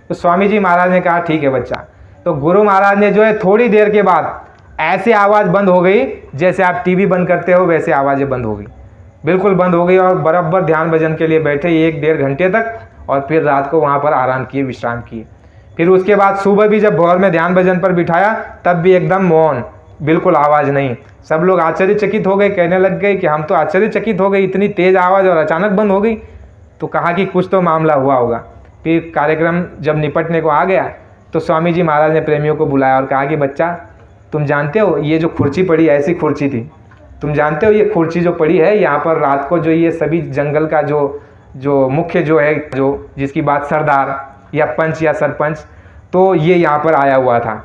तो स्वामी जी महाराज ने कहा ठीक है बच्चा। तो गुरु महाराज ने जो है थोड़ी देर के बाद ऐसे आवाज़ बंद हो गई, जैसे आप टीवी बंद करते हो वैसे आवाज़ें बंद हो गई, बिल्कुल बंद हो गई, और बराबर ध्यान भजन के लिए बैठे 1-1.5 घंटे तक, और फिर रात को वहाँ पर आराम किए, विश्राम किए। फिर उसके बाद सुबह भी जब भोर में ध्यान भजन पर बिठाया, तब भी एकदम मौन, बिल्कुल आवाज़ नहीं। सब लोग आश्चर्यचकित हो गए, कहने लग गए कि हम तो आश्चर्यचकित हो गए, इतनी तेज़ आवाज़ और अचानक बंद हो गई। तो कहा कि कुछ तो मामला हुआ होगा। फिर कार्यक्रम जब निपटने को आ गया, तो स्वामी जी महाराज ने प्रेमियों को बुलाया और कहा कि बच्चा तुम जानते हो ये जो कुर्सी पड़ी, ऐसी कुर्सी थी, तुम जानते हो ये कुर्सी जो पड़ी है, यहाँ पर रात को जो ये सभी जंगल का जो मुख्य जो है, जो जिसकी बात सरदार या पंच या सरपंच, तो ये यहाँ पर आया हुआ था।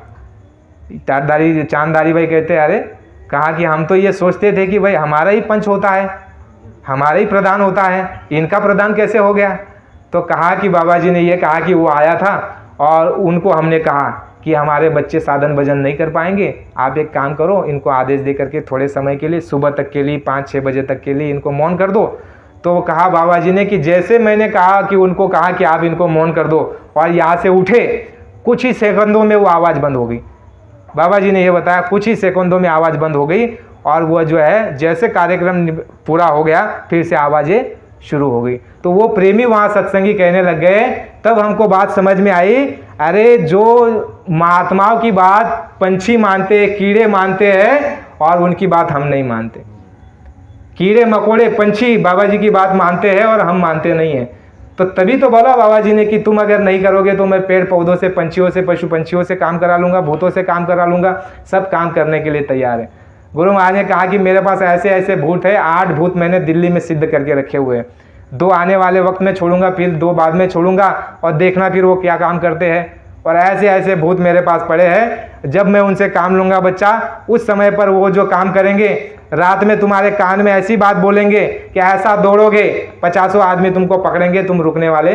चांदधारी भाई कहते हैं अरे, कहा कि हम तो ये सोचते थे कि भाई हमारा ही पंच होता है, हमारा ही प्रधान होता है, इनका प्रधान कैसे हो गया। तो कहा कि बाबा जी ने ये कहा कि वो आया था और उनको हमने कहा कि हमारे बच्चे साधन भजन नहीं कर पाएंगे, आप एक काम करो, इनको आदेश दे करके थोड़े समय के लिए, सुबह तक के लिए, 5-6 बजे तक के लिए इनको मौन कर दो। तो कहा बाबा जी ने कि जैसे मैंने कहा कि उनको कहा कि आप इनको मौन कर दो, और यहाँ से उठे, कुछ ही सेकंडों में वो आवाज़ बंद हो गई। बाबा जी ने ये बताया कुछ ही सेकंडों में आवाज़ बंद हो गई, और वो जो है जैसे कार्यक्रम पूरा हो गया फिर से आवाज़ें शुरू हो गई। तो वो प्रेमी वहाँ सत्संगी कहने लग गए, तब हमको बात समझ में आई, अरे जो महात्माओं की बात पंछी मानते, कीड़े मानते हैं, और उनकी बात हम नहीं मानते। कीड़े मकोड़े पंछी बाबा जी की बात मानते हैं और हम मानते नहीं हैं। तो तभी तो बोला बाबा जी ने कि तुम अगर नहीं करोगे तो मैं पेड़ पौधों से, पंछियों से, पशु पंछियों से काम करा लूँगा, भूतों से काम करा लूँगा, सब काम करने के लिए तैयार है। गुरु महाराज ने कहा कि मेरे पास ऐसे ऐसे भूत है, 8 भूत मैंने दिल्ली में सिद्ध करके रखे हुए हैं, 2 आने वाले वक्त में छोड़ूंगा, फिर 2 बाद में छोड़ूंगा, और देखना फिर वो क्या काम करते हैं। और ऐसे ऐसे भूत मेरे पास पड़े हैं, जब मैं उनसे काम लूँगा बच्चा, उस समय पर वो जो काम करेंगे, रात में तुम्हारे कान में ऐसी बात बोलेंगे कि ऐसा दौड़ोगे, 50 आदमी तुमको पकड़ेंगे, तुम रुकने वाले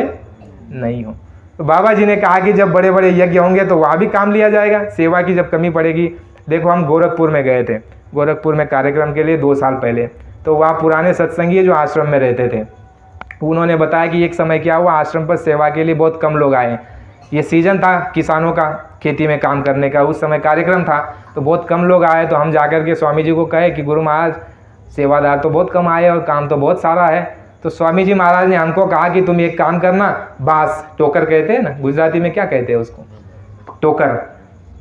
नहीं हो। तो बाबा जी ने कहा कि जब बड़े बड़े यज्ञ होंगे तो वहाँ भी काम लिया जाएगा, सेवा की जब कमी पड़ेगी। देखो हम गोरखपुर में गए थे, गोरखपुर में कार्यक्रम के लिए 2 साल पहले, तो वहाँ पुराने सत्संगी जो आश्रम में रहते थे, उन्होंने बताया कि एक समय क्या हुआ, आश्रम पर सेवा के लिए बहुत कम लोग आए। ये सीज़न था किसानों का, खेती में काम करने का, उस समय कार्यक्रम था, तो बहुत कम लोग आए। तो हम जाकर के स्वामी जी को कहे कि गुरु महाराज सेवादार तो बहुत कम आए और काम तो बहुत सारा है। तो स्वामी जी महाराज ने हमको कहा कि तुम एक काम करना, बांस, टोकर कहते हैं ना, गुजराती में क्या कहते हैं उसको, टोकर,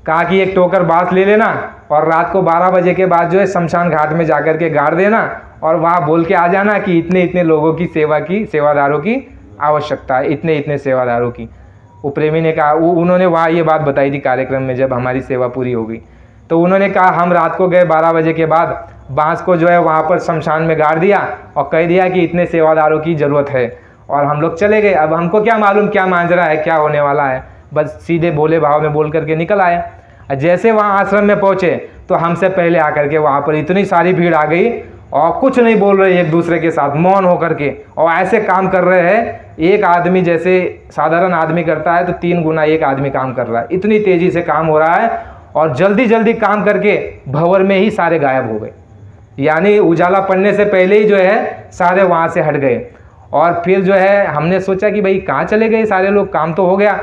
कहा कि एक टोकर बांस ले लेना, और रात को 12 बजे के बाद जो है शमशान घाट में जाकर के गाड़ देना, और वहाँ बोल के आ जाना कि इतने इतने लोगों की सेवा की, सेवादारों की आवश्यकता है इतने इतने सेवादारों की। वो प्रेमी ने कहा, उन्होंने वहाँ ये बात बताई थी कार्यक्रम में जब हमारी सेवा पूरी हो गई। तो उन्होंने कहा हम रात को गए 12 बजे के बाद, बांस को जो है वहाँ पर शमशान में गाड़ दिया और कह दिया कि इतने सेवादारों की ज़रूरत है, और हम लोग चले गए। अब हमको क्या मालूम क्या मांजरा है, क्या होने वाला है, बस सीधे भोले भाव में बोल करके निकल आए। जैसे वहाँ आश्रम में पहुँचे तो हमसे पहले आकर के वहाँ पर इतनी सारी भीड़ आ गई और कुछ नहीं बोल रहे एक दूसरे के साथ, मौन होकर के, और ऐसे काम कर रहे हैं एक आदमी जैसे साधारण आदमी करता है तो 3 गुना एक आदमी काम कर रहा है। इतनी तेज़ी से काम हो रहा है और जल्दी जल्दी काम करके भंवर में ही सारे गायब हो गए, यानी उजाला पड़ने से पहले ही जो है सारे वहाँ से हट गए। और फिर जो है हमने सोचा कि भाई कहाँ चले गए सारे लोग, काम तो हो गया।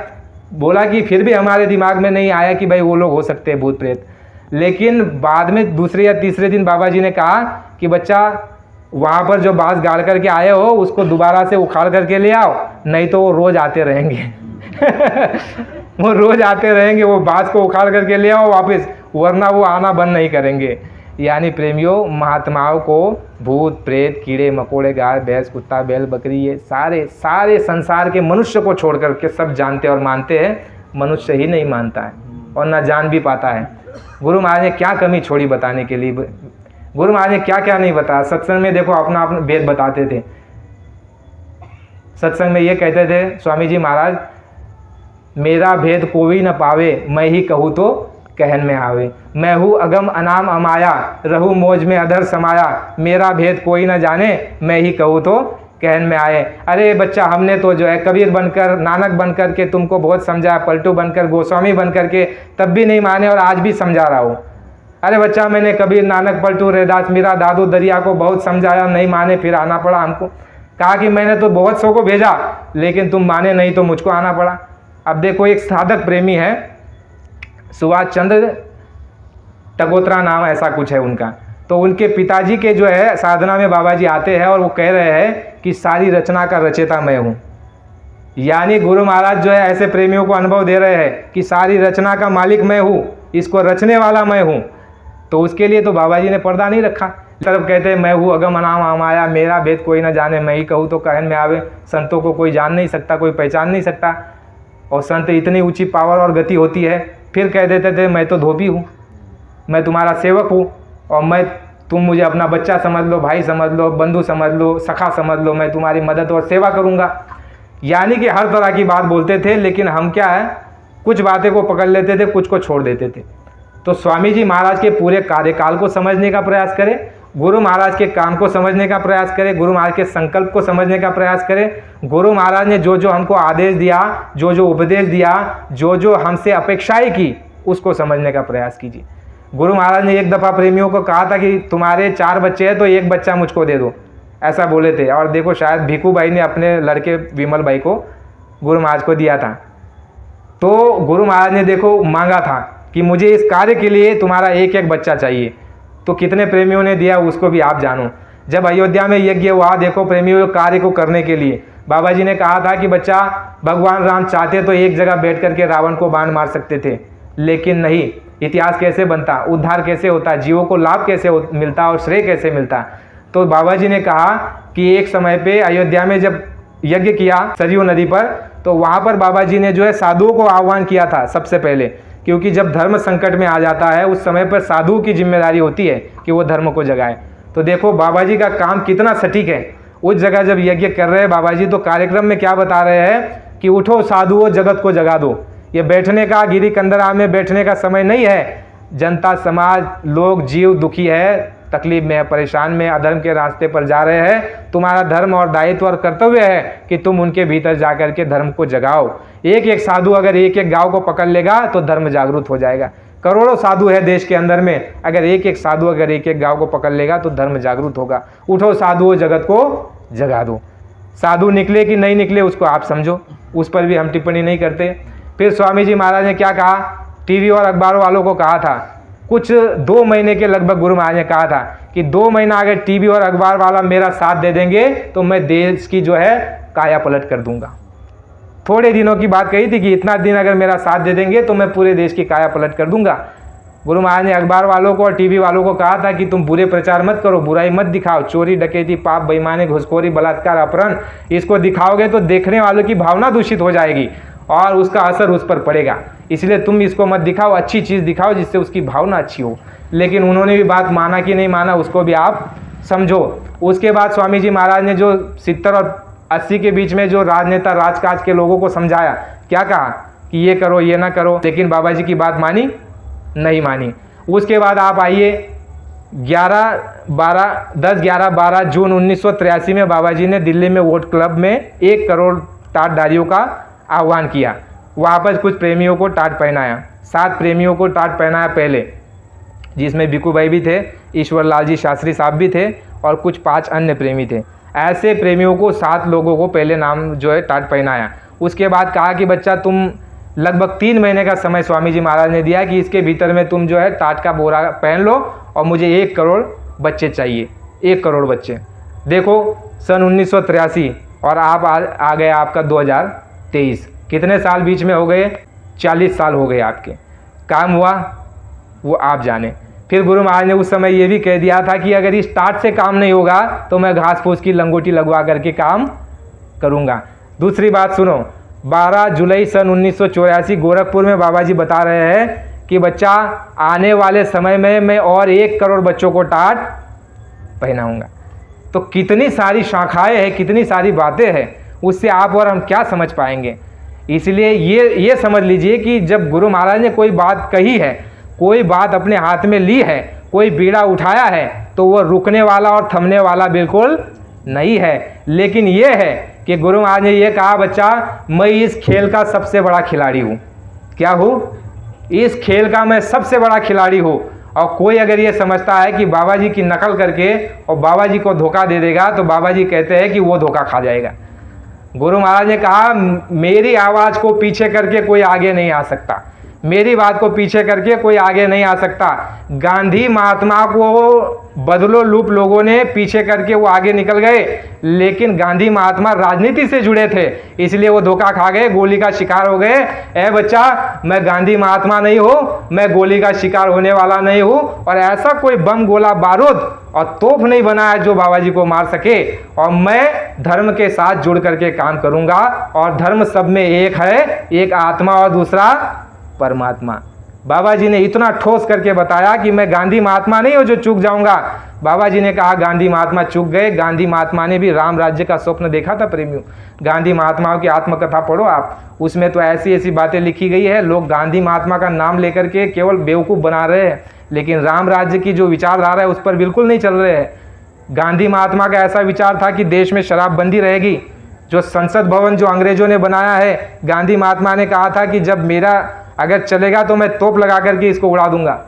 बोला कि फिर भी हमारे दिमाग में नहीं आया कि भाई वो लोग हो सकते हैं भूत प्रेत। लेकिन बाद में दूसरे या तीसरे दिन बाबा जी ने कहा कि बच्चा वहाँ पर जो बांस गाड़ करके आए हो उसको दोबारा से उखाड़ करके ले आओ, नहीं तो वो रोज़ आते रहेंगे वो रोज़ आते रहेंगे, वो बांस को उखाड़ करके ले आओ वापस, वरना वो आना बंद नहीं करेंगे। यानी प्रेमियों, महात्माओं को भूत प्रेत कीड़े मकोड़े गाय भैंस कुत्ता बैल बकरी ये सारे संसार के मनुष्य को छोड़ करके सब जानते और मानते हैं। मनुष्य ही नहीं मानता है और ना जान भी पाता है। गुरु महाराज ने क्या कमी छोड़ी बताने के लिए, गुरु महाराज ने क्या क्या नहीं बताया। सत्संग में देखो अपना भेद बताते थे। सत्संग में ये कहते थे स्वामी जी महाराज, मेरा भेद कोई न पावे, मैं ही कहूँ तो कहन में आवे। मैं हूँ अगम अनाम अमाया, रहूँ मौज में अधर समाया, मेरा भेद कोई न जाने, मैं ही कहूँ तो कहन में आए। अरे बच्चा, हमने तो जो है कबीर बनकर नानक बनकर के तुमको बहुत समझाया, पलटू बनकर गोस्वामी बनकर के तब भी नहीं माने और आज भी समझा रहा हूँ। अरे बच्चा, मैंने कबीर नानक पलटू रैदास मीरा दादू दरिया को बहुत समझाया, नहीं माने, फिर आना पड़ा हमको। कहा कि मैंने तो बहुत सौ को भेजा लेकिन तुम माने नहीं तो मुझको आना पड़ा। अब देखो एक साधक प्रेमी है, सुभाष चंद्र टगोत्रा नाम ऐसा कुछ है उनका। तो उनके पिताजी के जो है साधना में बाबा जी आते हैं और वो कह रहे हैं कि सारी रचना का रचयिता मैं हूँ। यानी गुरु महाराज जो है ऐसे प्रेमियों को अनुभव दे रहे हैं कि सारी रचना का मालिक मैं हूँ, इसको रचने वाला मैं हूँ। तो उसके लिए तो बाबा जी ने पर्दा नहीं रखा। तरफ कहते हैं मैं हूँ अगम अनाम अमाया, मेरा भेद कोई न जाने, मैं ही कहूँ तो कहन में आवे। संतों को कोई जान नहीं सकता, कोई पहचान नहीं सकता, और संत इतनी ऊंची पावर और गति होती है। फिर कह देते थे मैं तो धोबी हूँ, मैं तुम्हारा सेवक हूँ, और तुम मुझे अपना बच्चा समझ लो, भाई समझ लो, बंधु समझ लो, सखा समझ लो, मैं तुम्हारी मदद और सेवा करूँगा। यानी कि हर तरह की बात बोलते थे। लेकिन हम क्या है, कुछ बातें को पकड़ लेते थे, कुछ को छोड़ देते थे। तो स्वामी जी महाराज के पूरे कार्यकाल को समझने का प्रयास करें, गुरु महाराज के काम को समझने का प्रयास करें, गुरु महाराज के संकल्प को समझने का प्रयास करें। गुरु महाराज ने जो जो हमको आदेश दिया, जो जो उपदेश दिया, जो जो हमसे अपेक्षाएं की, उसको समझने का प्रयास कीजिए। गुरु महाराज ने एक दफ़ा प्रेमियों को कहा था कि तुम्हारे 4 बच्चे हैं तो एक बच्चा मुझको दे दो, ऐसा बोले थे। और देखो शायद भिखू भाई ने अपने लड़के विमल भाई को गुरु महाराज को दिया था। तो गुरु महाराज ने देखो मांगा था कि मुझे इस कार्य के लिए तुम्हारा एक एक बच्चा चाहिए। तो कितने प्रेमियों ने दिया उसको भी आप जानो। जब अयोध्या में यज्ञ हुआ, देखो प्रेमियों कार्य को करने के लिए बाबा जी ने कहा था कि बच्चा, भगवान राम चाहते तो एक जगह बैठ करके रावण को बाण मार सकते थे, लेकिन नहीं। इतिहास कैसे बनता, उद्धार कैसे होता, जीवों को लाभ कैसे मिलता और श्रेय कैसे मिलता। तो बाबा जी ने कहा कि एक समय पे अयोध्या में जब यज्ञ किया सरयू नदी पर, तो वहाँ पर बाबा जी ने जो है साधुओं को आह्वान किया था सबसे पहले, क्योंकि जब धर्म संकट में आ जाता है उस समय पर साधुओं की जिम्मेदारी होती है कि वो धर्म को जगाए। तो देखो बाबा जी का काम कितना सटीक है। उस जगह जब यज्ञ कर रहे हैं बाबा जी, तो कार्यक्रम में क्या बता रहे हैं कि उठो साधुओं, जगत को जगा दो। ये बैठने का, गिरी कंदरा में बैठने का समय नहीं है। जनता, समाज, लोग, जीव दुखी है, तकलीफ में है, परेशान में, अधर्म के रास्ते पर जा रहे हैं। तुम्हारा धर्म और दायित्व और कर्तव्य है कि तुम उनके भीतर जाकर के धर्म को जगाओ। एक एक साधु अगर एक एक गांव को पकड़ लेगा तो धर्म जागरूक हो जाएगा। करोड़ों साधु है देश के अंदर में, अगर एक एक साधु अगर एक एक गांव को पकड़ लेगा तो धर्म जागरूक होगा। उठो साधुओं, जगत को जगा दो। साधु निकले कि नहीं निकले उसको आप समझो, उस पर भी हम टिप्पणी नहीं करते। फिर स्वामी जी महाराज ने क्या कहा, टीवी और अखबारों वालों को कहा था, कुछ 2 महीने के लगभग गुरु महाराज ने कहा था कि 2 महीना अगर टीवी और अखबार वाला मेरा साथ दे देंगे तो मैं देश की जो है काया पलट कर दूंगा। थोड़े दिनों की बात कही थी कि इतना दिन अगर मेरा साथ दे देंगे तो मैं पूरे देश की काया पलट कर दूंगा। गुरु महाराज ने अखबार वालों को और टीवी वालों को कहा था कि तुम बुरे प्रचार मत करो, बुराई मत दिखाओ, चोरी डकैती पाप बेईमानी घुसखोरी बलात्कार अपहरण इसको दिखाओगे तो देखने वालों की भावना दूषित हो जाएगी और उसका असर उस पर पड़ेगा, इसलिए तुम इसको मत दिखाओ, अच्छी चीज़ दिखाओ जिससे उसकी भावना अच्छी हो। लेकिन उन्होंने भी बात माना कि नहीं माना उसको भी आप समझो। उसके बाद स्वामी जी महाराज ने जो 70 और 80 के बीच में जो राजनेता राजकाज के लोगों को समझाया, क्या कहा कि ये करो ये ना करो, लेकिन बाबा जी की बात मानी नहीं मानी। उसके बाद आप आइए 10-11-12 जून 1983 में बाबा जी ने दिल्ली में वोट क्लब में 1 करोड़ टाटधारियों का आह्वान किया। वहाँ पर कुछ प्रेमियों को टाट पहनाया, 7 प्रेमियों को टाट पहनाया पहले, जिसमें बिकू भाई भी थे, ईश्वर लाल जी शास्त्री साहब भी थे और कुछ 5 अन्य प्रेमी थे। ऐसे प्रेमियों को 7 लोगों को पहले नाम जो है टाट पहनाया। उसके बाद कहा कि बच्चा तुम लगभग 3 महीने का समय स्वामी जी महाराज ने दिया कि इसके भीतर में तुम जो है टाट का बोरा पहन लो और मुझे 1 करोड़ बच्चे चाहिए, 1 करोड़ बच्चे। देखो सन 1983 और आप आ गए आपका 2023, कितने साल बीच में हो गए? 40 साल हो गए आपके। काम हुआ वो आप जाने। फिर गुरु महाराज ने उस समय ये भी कह दिया था कि अगर इस टाट से काम नहीं होगा तो मैं घास फूस की लंगोटी लगवा करके काम करूँगा। दूसरी बात सुनो, 12 जुलाई सन 1984 गोरखपुर में बाबा जी बता रहे हैं कि बच्चा आने वाले समय में मैं और 1 करोड़ बच्चों को टाट पहनाऊंगा। तो कितनी सारी शाखाएं हैं, कितनी सारी बातें हैं, उससे आप और हम क्या समझ पाएंगे। इसलिए ये समझ लीजिए कि जब गुरु महाराज ने कोई बात कही है, कोई बात अपने हाथ में ली है, कोई बीड़ा उठाया है, तो वो रुकने वाला और थमने वाला बिल्कुल नहीं है। लेकिन ये है कि गुरु महाराज ने ये कहा, बच्चा मैं इस खेल का सबसे बड़ा खिलाड़ी हूँ। क्या हूँ? इस खेल का मैं सबसे बड़ा खिलाड़ी हूँ। और कोई अगर ये समझता है कि बाबा जी की नकल करके और बाबा जी को धोखा दे देगा तो बाबा जी कहते हैं कि वो धोखा खा जाएगा। गुरु महाराज ने कहा, मेरी आवाज़ को पीछे करके कोई आगे नहीं आ सकता, मेरी बात को पीछे करके कोई आगे नहीं आ सकता। गांधी महात्मा को बदलो लूप लोगों ने पीछे करके वो आगे निकल गए, लेकिन गांधी महात्मा राजनीति से जुड़े थे, इसलिए वो धोखा खा गए, गोली का शिकार हो गए। ए बच्चा, मैं गांधी महात्मा नहीं हूँ, मैं गोली का शिकार होने वाला नहीं हूँ, और ऐसा कोई बम गोला बारूद और तोप नहीं बना है जो बाबा जी को मार सके। और मैं धर्म के साथ जुड़ करके काम करूँगा, और धर्म सब में एक है, एक आत्मा और दूसरा परमात्मा। बाबा जी ने इतना ठोस करके बताया कि मैं गांधी महात्मा नहीं हूं जो चूक जाऊंगा। बाबा जी ने कहा गांधी महात्मा चूक गए। गांधी महात्मा ने भी राम राज्य का स्वप्न देखा था प्रेमियों। गांधी महात्माओं की आत्मकथा पढ़ो आप, उसमें तो ऐसी ऐसी बातें लिखी गई है। लोग गांधी महात्मा का नाम लेकर के केवल बेवकूफ़ बना रहे हैं, लेकिन राम राज्य की जो विचारधारा है उस पर बिल्कुल नहीं चल रहे हैं। गांधी महात्मा का ऐसा विचार था कि देश में शराबबंदी रहेगी। जो संसद भवन जो अंग्रेजों ने बनाया है, गांधी महात्मा ने कहा था कि जब मेरा अगर चलेगा तो मैं तोप लगा करके इसको उड़ा दूंगा।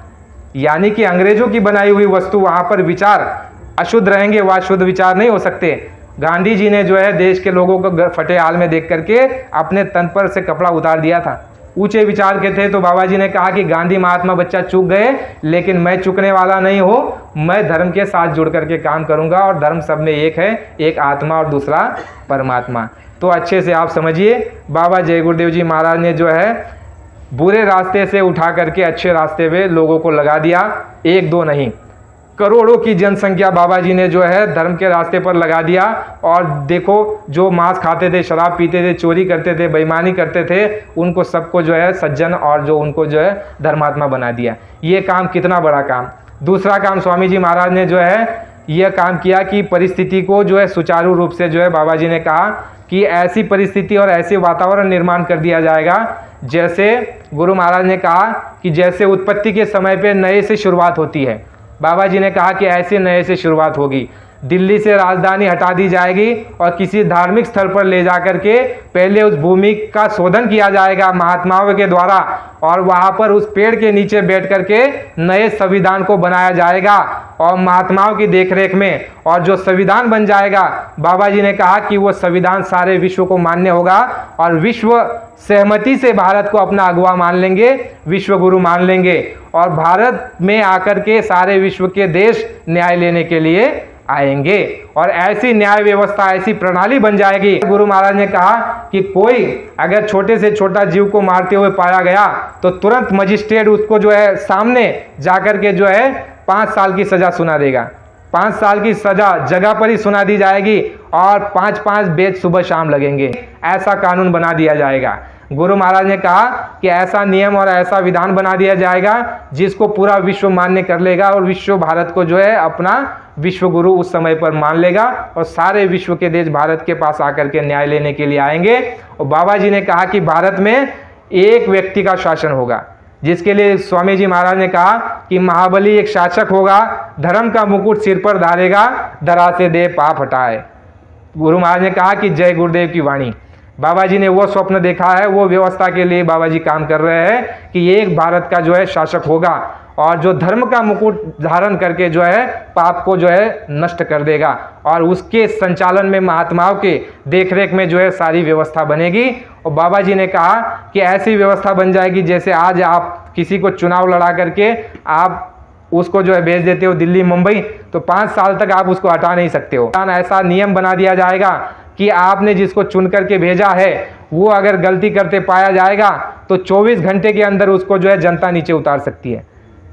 यानी कि अंग्रेजों की बनाई हुई वस्तु, वहां पर विचार अशुद्ध रहेंगे, वह शुद्ध विचार नहीं हो सकते। गांधी जी ने जो है देश के लोगों को फटे हाल में देख करके अपने तन पर से कपड़ा उतार दिया था। ऊंचे विचार के थे, तो बाबा जी ने कहा कि गांधी महात्मा बच्चा चूक गए, लेकिन मैं चूकने वाला नहीं हूँ। मैं धर्म के साथ जुड़ करके काम करूंगा, और धर्म सब में एक है, एक आत्मा और दूसरा परमात्मा। तो अच्छे से आप समझिए, बाबा जय गुरुदेव जी महाराज ने जो है बुरे रास्ते से उठा करके अच्छे रास्ते पे लोगों को लगा दिया। 1-2 नहीं, करोड़ों की जनसंख्या बाबा जी ने जो है धर्म के रास्ते पर लगा दिया। और देखो, जो मांस खाते थे, शराब पीते थे, चोरी करते थे, बेईमानी करते थे, उनको सबको जो है सज्जन और जो उनको जो है धर्मात्मा बना दिया। ये काम कितना बड़ा काम। दूसरा काम स्वामी जी महाराज ने जो है यह काम किया कि परिस्थिति को जो है सुचारू रूप से जो है बाबा जी ने कहा कि ऐसी परिस्थिति और ऐसे वातावरण निर्माण कर दिया जाएगा, जैसे गुरु महाराज ने कहा कि जैसे उत्पत्ति के समय पे नए से शुरुआत होती है। बाबा जी ने कहा कि ऐसे नए से शुरुआत होगी। दिल्ली से राजधानी हटा दी जाएगी और किसी धार्मिक स्थल पर ले जाकर के पहले उस भूमि का शोधन किया जाएगा महात्माओं के द्वारा, और वहाँ पर उस पेड़ के नीचे बैठ करके नए संविधान को बनाया जाएगा और महात्माओं की देखरेख में। और जो संविधान बन जाएगा, बाबा जी ने कहा कि वो संविधान सारे विश्व को मान्य होगा, और विश्व सहमति से भारत को अपना अगुवा मान लेंगे, विश्व गुरु मान लेंगे, और भारत में आकर के सारे विश्व के देश न्याय लेने के लिए आएंगे और ऐसी न्याय व्यवस्था, ऐसी प्रणाली बन जाएगी। गुरु महाराज ने कहा कि कोई अगर छोटे से छोटा जीव को मारते हुए पाया गया तो तुरंत मजिस्ट्रेट उसको जो है सामने जाकर के जो है 5 साल की सजा सुना देगा। 5 साल की सजा जगह पर ही सुना दी जाएगी और 5-5 बेद सुबह शाम लगेंगे। ऐसा कानून बना दिया जाएगा। गुरु महाराज ने कहा कि ऐसा नियम और ऐसा विधान बना दिया जाएगा जिसको पूरा विश्व मान्य कर लेगा और विश्व भारत को जो है अपना विश्व गुरु उस समय पर मान लेगा और सारे विश्व के देश भारत के पास आकर के न्याय लेने के लिए आएंगे। और बाबा जी ने कहा कि भारत में एक व्यक्ति का शासन होगा, जिसके लिए स्वामी जी महाराज ने कहा कि महाबली एक शासक होगा, धर्म का मुकुट सिर पर धारेगा, धरा से दे पाप हटाए। गुरु महाराज ने कहा कि जय गुरुदेव की वाणी। बाबा जी ने वो स्वप्न देखा है, वो व्यवस्था के लिए बाबा जी काम कर रहे हैं कि एक भारत का जो है शासक होगा और जो धर्म का मुकुट धारण करके जो है पाप को जो है नष्ट कर देगा और उसके संचालन में महात्माओं के देखरेख में जो है सारी व्यवस्था बनेगी। और बाबा जी ने कहा कि ऐसी व्यवस्था बन जाएगी जैसे आज आप किसी को चुनाव लड़ा करके आप उसको जो है भेज देते हो दिल्ली मुंबई, तो 5 साल तक आप उसको हटा नहीं सकते हो। ऐसा नियम बना दिया जाएगा कि आपने जिसको चुन करके भेजा है वो अगर गलती करते पाया जाएगा तो 24 घंटे के अंदर उसको जो है जनता नीचे उतार सकती है।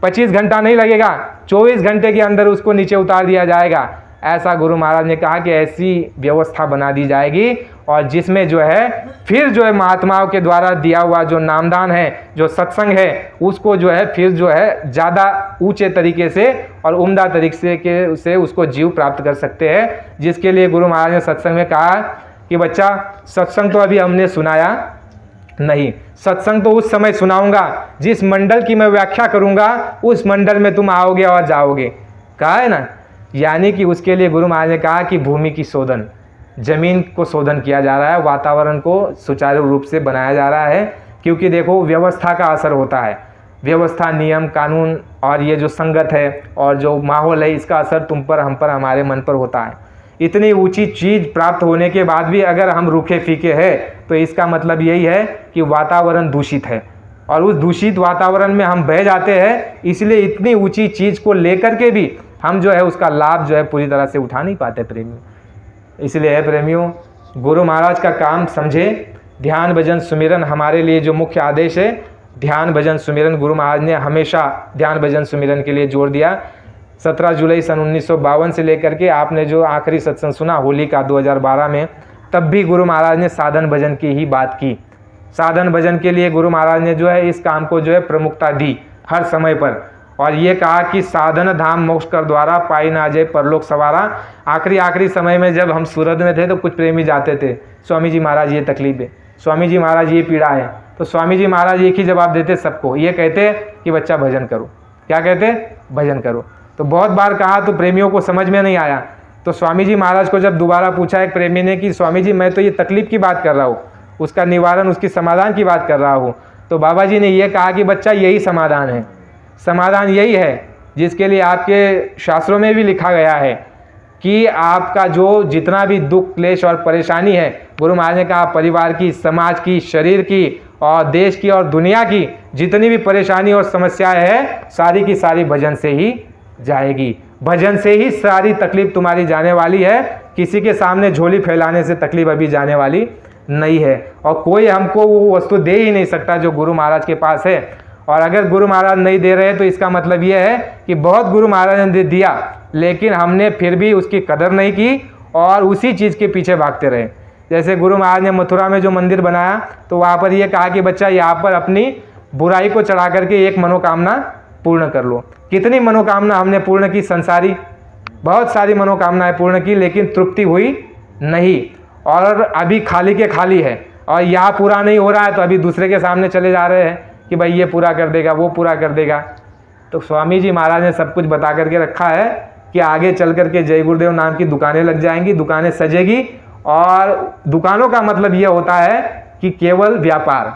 25 घंटा नहीं लगेगा, 24 घंटे के अंदर उसको नीचे उतार दिया जाएगा। ऐसा गुरु महाराज ने कहा कि ऐसी व्यवस्था बना दी जाएगी और जिसमें जो है फिर जो है महात्माओं के द्वारा दिया हुआ जो नामदान है, जो सत्संग है, उसको जो है फिर जो है ज़्यादा ऊंचे तरीके से और उम्दा तरीके से उसको जीव प्राप्त कर सकते हैं। जिसके लिए गुरु महाराज ने सत्संग में कहा कि बच्चा सत्संग तो अभी हमने सुनाया नहीं, सत्संग तो उस समय सुनाऊंगा जिस मंडल की मैं व्याख्या करूंगा, उस मंडल में तुम आओगे और जाओगे। कहा है ना, यानी कि उसके लिए गुरु महाराज ने कहा कि भूमि की शोधन, जमीन को शोधन किया जा रहा है, वातावरण को सुचारू रूप से बनाया जा रहा है। क्योंकि देखो व्यवस्था का असर होता है, व्यवस्था, नियम, कानून और ये जो संगत है और जो माहौल है, इसका असर तुम पर, हम पर, हमारे मन पर होता है। इतनी ऊंची चीज प्राप्त होने के बाद भी अगर हम रूखे फीके हैं तो इसका मतलब यही है कि वातावरण दूषित है और उस दूषित वातावरण में हम बह जाते हैं। इसलिए इतनी ऊंची चीज को लेकर के भी हम जो है उसका लाभ जो है पूरी तरह से उठा नहीं पाते प्रेमियों। इसलिए है प्रेमियों, गुरु महाराज का काम समझे। ध्यान भजन सुमिरन हमारे लिए जो मुख्य आदेश है, ध्यान भजन सुमिरन, गुरु महाराज ने हमेशा ध्यान भजन सुमिरन के लिए जोर दिया। 17 जुलाई सन 1952 से लेकर के आपने जो आखिरी सत्संग सुना होली का 2012 में, तब भी गुरु महाराज ने साधन भजन की ही बात की। साधन भजन के लिए गुरु महाराज ने जो है इस काम को जो है प्रमुखता दी हर समय पर और ये कहा कि साधन धाम मोक्ष कर द्वारा पाई ना जाए परलोक सवारा। आखिरी समय में जब हम सूरत में थे तो कुछ प्रेमी जाते थे, स्वामी जी महाराज ये तकलीफ है, स्वामी जी महाराज ये पीड़ा है, तो स्वामी जी महाराज एक ही जवाब देते सबको, ये कहते कि बच्चा भजन करो। क्या कहते? भजन करो। तो बहुत बार कहा तो प्रेमियों को समझ में नहीं आया। तो स्वामी जी महाराज को जब दोबारा पूछा एक प्रेमी ने कि स्वामी जी मैं तो ये तकलीफ की बात कर रहा हूँ, उसका निवारण, उसकी समाधान की बात कर रहा हूँ, तो बाबा जी ने ये कहा कि बच्चा यही समाधान है, समाधान यही है जिसके लिए आपके शास्त्रों में भी लिखा गया है कि आपका जो जितना भी दुख, क्लेश और परेशानी है, गुरु महाराज ने कहा परिवार की, समाज की, शरीर की और देश की और दुनिया की जितनी भी परेशानी और समस्याएं है, सारी की सारी भजन से ही जाएगी। भजन से ही सारी तकलीफ तुम्हारी जाने वाली है। किसी के सामने झोली फैलाने से तकलीफ अभी जाने वाली नहीं है और कोई हमको वो वस्तु दे ही नहीं सकता जो गुरु महाराज के पास है। और अगर गुरु महाराज नहीं दे रहे तो इसका मतलब ये है कि बहुत गुरु महाराज ने दिया लेकिन हमने फिर भी उसकी कदर नहीं की और उसी चीज़ के पीछे भागते रहे। जैसे गुरु महाराज ने मथुरा में जो मंदिर बनाया तो वहाँ पर यह कहा कि बच्चा यहाँ पर अपनी बुराई को चढ़ा करके एक मनोकामना पूर्ण कर लो। कितनी मनोकामना हमने पूर्ण की, संसारी बहुत सारी मनोकामनाएं पूर्ण की लेकिन तृप्ति हुई नहीं और अभी खाली के खाली है और यहाँ पूरा नहीं हो रहा है तो अभी दूसरे के सामने चले जा रहे हैं कि भाई ये पूरा कर देगा, वो पूरा कर देगा। तो स्वामी जी महाराज ने सब कुछ बता करके रखा है कि आगे चल करके जय गुरुदेव नाम की दुकानें लग जाएंगी, दुकानें सजेगी और दुकानों का मतलब ये होता है कि केवल व्यापार,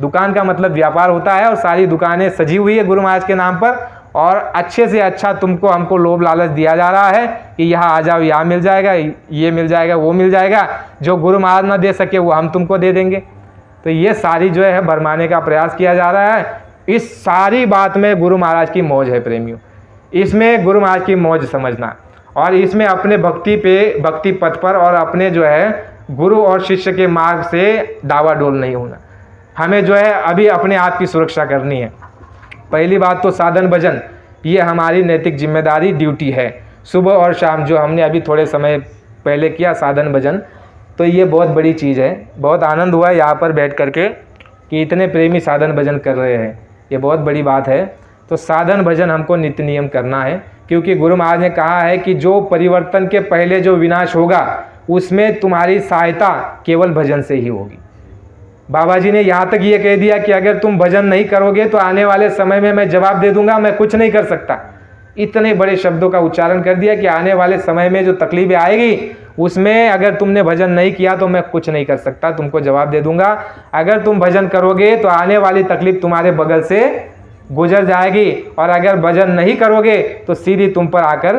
दुकान का मतलब व्यापार होता है और सारी दुकानें सजी हुई है गुरु महाराज के नाम पर और अच्छे से अच्छा तुमको हमको लोभ लालच दिया जा रहा है कि यहाँ आ जाओ, यहाँ मिल जाएगा, ये मिल जाएगा, वो मिल जाएगा, जो गुरु महाराज ना दे सके वो हम तुमको दे देंगे। तो ये सारी जो है भरमाने का प्रयास किया जा रहा है। इस सारी बात में गुरु महाराज की मौज है प्रेमियों, इसमें गुरु महाराज की मौज समझना। और इसमें अपने भक्ति पथ पर और अपने जो है गुरु और शिष्य के मार्ग से डावाडोल नहीं होना। हमें जो है अभी अपने आप की सुरक्षा करनी है। पहली बात तो साधन भजन, ये हमारी नैतिक जिम्मेदारी ड्यूटी है। सुबह और शाम जो हमने अभी थोड़े समय पहले किया साधन भजन, तो ये बहुत बड़ी चीज़ है। बहुत आनंद हुआ यहाँ पर बैठ करके कि इतने प्रेमी साधन भजन कर रहे हैं, ये बहुत बड़ी बात है। तो साधन भजन हमको नित्य नियम करना है, क्योंकि गुरु महाराज ने कहा है कि जो परिवर्तन के पहले जो विनाश होगा उसमें तुम्हारी सहायता केवल भजन से ही होगी। बाबा जी ने यहाँ तक ये कह दिया कि अगर तुम भजन नहीं करोगे तो आने वाले समय में मैं जवाब दे दूंगा, मैं कुछ नहीं कर सकता। इतने बड़े शब्दों का उच्चारण कर दिया कि आने वाले समय में जो तकलीफें आएगी उसमें अगर तुमने भजन नहीं किया तो मैं कुछ नहीं कर सकता, तुमको जवाब दे दूंगा। अगर तुम भजन करोगे तो आने वाली तकलीफ तुम्हारे बगल से गुजर जाएगी, और अगर भजन नहीं करोगे तो सीधी तुम पर आकर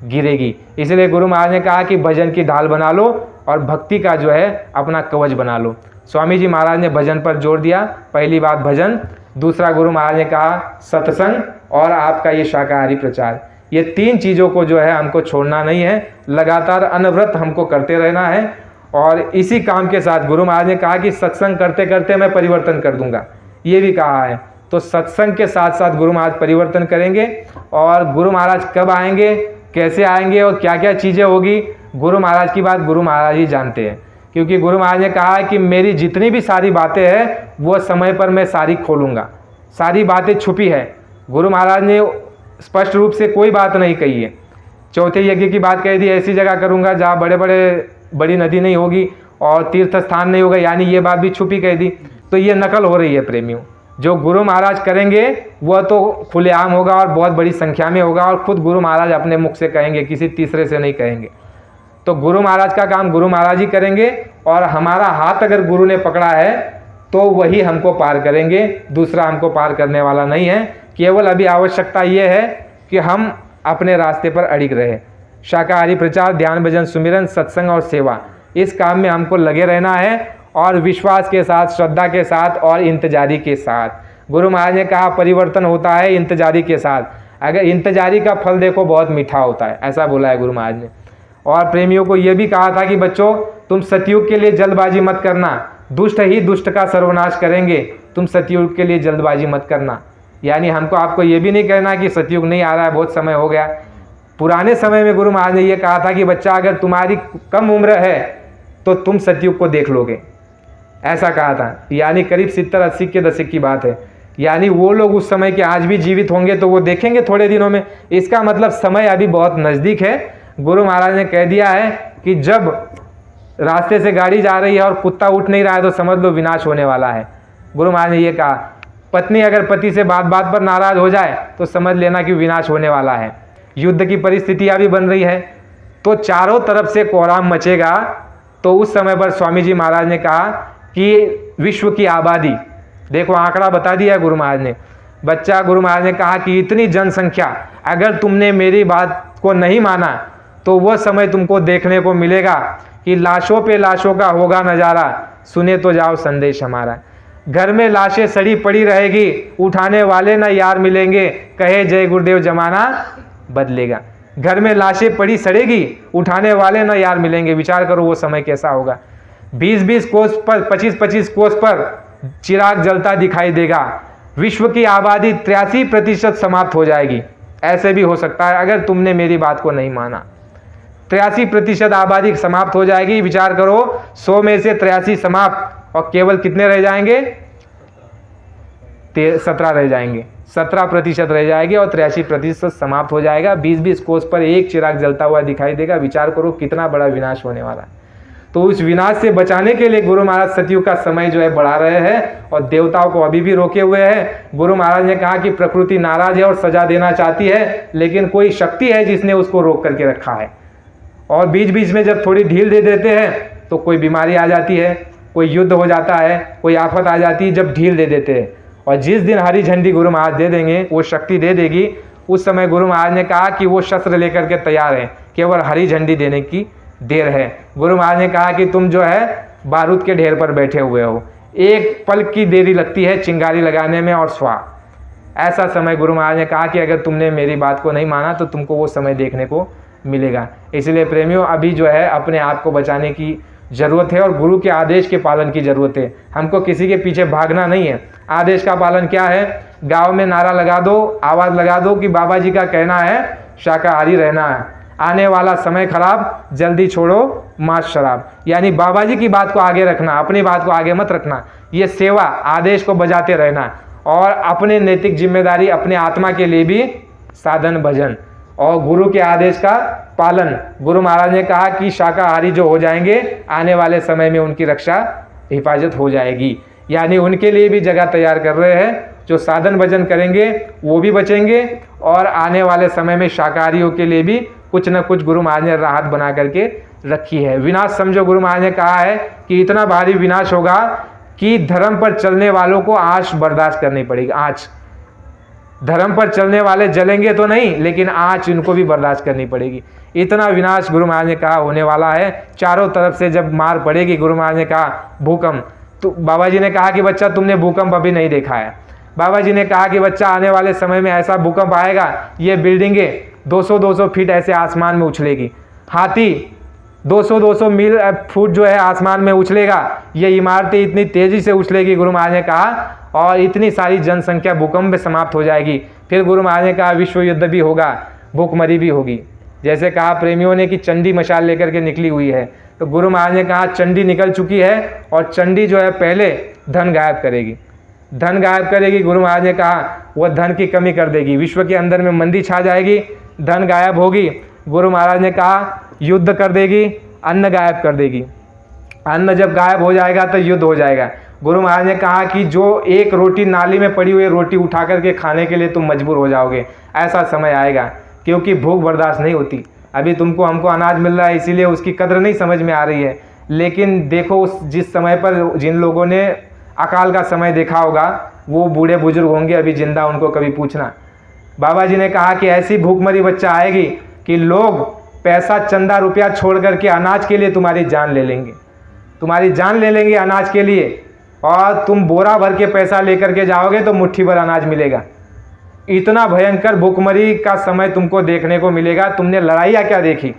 गिरेगी। इसलिए गुरु महाराज ने कहा कि भजन की ढाल बना लो और भक्ति का जो है अपना कवच बना लो। स्वामी जी महाराज ने भजन पर जोर दिया। पहली बात भजन, दूसरा गुरु महाराज ने कहा सत्संग, और आपका ये शाकाहारी प्रचार। ये तीन चीज़ों को जो है हमको छोड़ना नहीं है, लगातार अनवरत हमको करते रहना है। और इसी काम के साथ गुरु महाराज ने कहा कि सत्संग करते करते मैं परिवर्तन कर दूंगा, ये भी कहा है। तो सत्संग के साथ साथ गुरु महाराज परिवर्तन करेंगे। और गुरु महाराज कब आएंगे, कैसे आएंगे और क्या क्या चीज़ें होगी, गुरु महाराज की बात गुरु महाराज ही जानते हैं। क्योंकि गुरु महाराज ने कहा है कि मेरी जितनी भी सारी बातें हैं वो समय पर मैं सारी खोलूँगा, सारी बातें छुपी है। गुरु महाराज ने स्पष्ट रूप से कोई बात नहीं कही है। चौथे यज्ञ की बात कह दी, ऐसी जगह करूँगा जहाँ बड़ी नदी नहीं होगी और तीर्थ स्थान नहीं होगा, यानी ये बात भी छुपी कह दी। तो ये नकल हो रही है प्रेमियों। जो गुरु महाराज करेंगे वह तो खुलेआम होगा और बहुत बड़ी संख्या में होगा, और खुद गुरु महाराज अपने मुख से कहेंगे, किसी तीसरे से नहीं कहेंगे। तो गुरु महाराज का काम गुरु महाराज ही करेंगे, और हमारा हाथ अगर गुरु ने पकड़ा है तो वही हमको पार करेंगे, दूसरा हमको पार करने वाला नहीं है। केवल अभी आवश्यकता ये है कि हम अपने रास्ते पर अड़िग रहे। शाकाहारी प्रचार, ध्यान भजन सुमिरन, सत्संग और सेवा, इस काम में हमको लगे रहना है, और विश्वास के साथ, श्रद्धा के साथ और इंतजारी के साथ। गुरु महाराज ने कहा परिवर्तन होता है इंतजारी के साथ। अगर इंतजारी का फल देखो बहुत मीठा होता है, ऐसा बोला है गुरु महाराज ने। और प्रेमियों को यह भी कहा था कि बच्चों तुम सतयुग के लिए जल्दबाजी मत करना, दुष्ट ही दुष्ट का सर्वनाश करेंगे, तुम सतयुग के लिए जल्दबाजी मत करना। यानी हमको आपको ये भी नहीं कहना कि सतयुग नहीं आ रहा है, बहुत समय हो गया। पुराने समय में गुरु महाराज ने यह कहा था कि बच्चा अगर तुम्हारी कम उम्र है तो तुम सतयुग को देख लोगे, ऐसा कहा था। यानी करीब 70-80 के दशक की बात है। यानी वो लोग उस समय के आज भी जीवित होंगे तो वो देखेंगे थोड़े दिनों में। इसका मतलब समय अभी बहुत नज़दीक है। गुरु महाराज ने कह दिया है कि जब रास्ते से गाड़ी जा रही है और कुत्ता उठ नहीं रहा है तो समझ लो विनाश होने वाला है। गुरु महाराज ने ये कहा, पत्नी अगर पति से बात बात पर नाराज हो जाए तो समझ लेना कि विनाश होने वाला है। युद्ध की परिस्थितियाँ भी बन रही है, तो चारों तरफ से कोहराम मचेगा। तो उस समय पर स्वामी जी महाराज ने कहा कि विश्व की आबादी, देखो आंकड़ा बता दिया गुरु महाराज ने। बच्चा, गुरु महाराज ने कहा कि इतनी जनसंख्या, अगर तुमने मेरी बात को नहीं माना तो वह समय तुमको देखने को मिलेगा कि लाशों पे लाशों का होगा नज़ारा, सुने तो जाओ संदेश हमारा। घर में लाशें सड़ी पड़ी रहेगी, उठाने वाले ना यार मिलेंगे, कहे जय गुरुदेव जमाना बदलेगा। घर में लाशें पड़ी सड़ेगी, उठाने वाले ना यार मिलेंगे। विचार करो वो समय कैसा होगा। 20-20 कोस पर, 25-25 कोस पर चिराग जलता दिखाई देगा। विश्व की आबादी 83% समाप्त हो जाएगी। ऐसे भी हो सकता है अगर तुमने मेरी बात को नहीं माना। 83% आबादी समाप्त हो जाएगी। विचार करो 100 में से 83 समाप्त, और केवल कितने रह जाएंगे? 17 रह जाएंगे। 17% रह जाएगी और 83% समाप्त हो जाएगा। 20-20 कोस पर एक चिराग जलता हुआ दिखाई देगा। विचार करो कितना बड़ा विनाश होने वाला है। तो उस विनाश से बचाने के लिए गुरु महाराज सतयुग का समय जो है बढ़ा रहे हैं, और देवताओं को अभी भी रोके हुए हैं। गुरु महाराज ने कहा कि प्रकृति नाराज है और सजा देना चाहती है, लेकिन कोई शक्ति है जिसने उसको रोक करके रखा है। और बीच बीच में जब थोड़ी ढील दे देते हैं तो कोई बीमारी आ जाती है, कोई युद्ध हो जाता है, कोई आफत आ जाती है, जब ढील दे देते हैं। और जिस दिन हरी झंडी गुरु महाराज दे देंगे, वो शक्ति दे देगी, उस समय गुरु महाराज ने कहा कि वो शस्त्र लेकर के तैयार हैं, केवल हरी झंडी देने की देर है। गुरु महाराज ने कहा कि तुम जो है बारूद के ढेर पर बैठे हुए हो, एक पल की देरी लगती है चिंगारी लगाने में और स्वाह। ऐसा समय गुरु महाराज ने कहा कि अगर तुमने मेरी बात को नहीं माना तो तुमको वो समय देखने को मिलेगा। इसलिए प्रेमियों, अभी जो है अपने आप को बचाने की ज़रूरत है और गुरु के आदेश के पालन की ज़रूरत है। हमको किसी के पीछे भागना नहीं है। आदेश का पालन क्या है? गांव में नारा लगा दो, आवाज़ लगा दो कि बाबा जी का कहना है शाकाहारी रहना है, आने वाला समय खराब, जल्दी छोड़ो मांस शराब। यानी बाबा जी की बात को आगे रखना, अपनी बात को आगे मत रखना। ये सेवा, आदेश को बजाते रहना और अपने नैतिक जिम्मेदारी, अपने आत्मा के लिए भी साधन भजन और गुरु के आदेश का पालन। गुरु महाराज ने कहा कि शाकाहारी जो हो जाएंगे, आने वाले समय में उनकी रक्षा, हिफाजत हो जाएगी। यानी उनके लिए भी जगह तैयार कर रहे हैं। जो साधन भजन करेंगे वो भी बचेंगे और आने वाले समय में शाकाहारियों के लिए भी कुछ न कुछ गुरु महाराज ने राहत बना करके रखी है। विनाश समझो, गुरु महाराज ने कहा है कि इतना भारी विनाश होगा कि धर्म पर चलने वालों को आँच बर्दाश्त करनी पड़ेगी। आँच, धर्म पर चलने वाले जलेंगे तो नहीं, लेकिन आँच इनको भी बर्दाश्त करनी पड़ेगी। इतना विनाश गुरु महाराज ने कहा होने वाला है। चारों तरफ से जब मार पड़ेगी, गुरु महाराज ने कहा भूकंप, तो बाबा जी ने कहा कि बच्चा तुमने भूकंप अभी नहीं देखा है। बाबा जी ने कहा कि बच्चा आने वाले समय में ऐसा भूकंप आएगा, ये बिल्डिंगें 200-200 फीट ऐसे आसमान में उछलेगी, हाथी 200-200 मील फुट जो है आसमान में उछलेगा, ये इमारतें इतनी तेज़ी से उछलेगी गुरु महाराज ने कहा, और इतनी सारी जनसंख्या भूकंप में समाप्त हो जाएगी। फिर गुरु महाराज ने कहा विश्व युद्ध भी होगा, भूखमरी भी होगी। जैसे कहा प्रेमियों ने कि चंडी मशाल लेकर के निकली हुई है, तो गुरु महाराज ने कहा चंडी निकल चुकी है और चंडी जो है पहले धन गायब करेगी। धन गायब करेगी, गुरु महाराज ने कहा वह धन की कमी कर देगी, विश्व के अंदर में मंदी छा जाएगी, धन गायब होगी। गुरु महाराज ने कहा युद्ध कर देगी, अन्न गायब कर देगी। अन्न जब गायब हो जाएगा तो युद्ध हो जाएगा। गुरु महाराज ने कहा कि जो एक रोटी नाली में पड़ी हुई रोटी उठा करके खाने के लिए तुम मजबूर हो जाओगे, ऐसा समय आएगा, क्योंकि भूख बर्दाश्त नहीं होती। अभी तुमको हमको अनाज मिल रहा है, इसीलिए उसकी कद्र नहीं समझ में आ रही है, लेकिन देखो उस जिस समय पर जिन लोगों ने अकाल का समय देखा होगा, वो बूढ़े बुजुर्ग होंगे अभी जिंदा, उनको कभी पूछना। बाबा जी ने कहा कि ऐसी भूखमरी बच्चा आएगी कि लोग पैसा, चंदा, रुपया छोड़ करके अनाज के लिए तुम्हारी जान ले लेंगे, तुम्हारी जान ले लेंगे अनाज के लिए, और तुम बोरा भर के पैसा लेकर के जाओगे तो मुट्ठी भर अनाज मिलेगा। इतना भयंकर भूखमरी का समय तुमको देखने को मिलेगा। तुमने लड़ाइयाँ क्या देखी?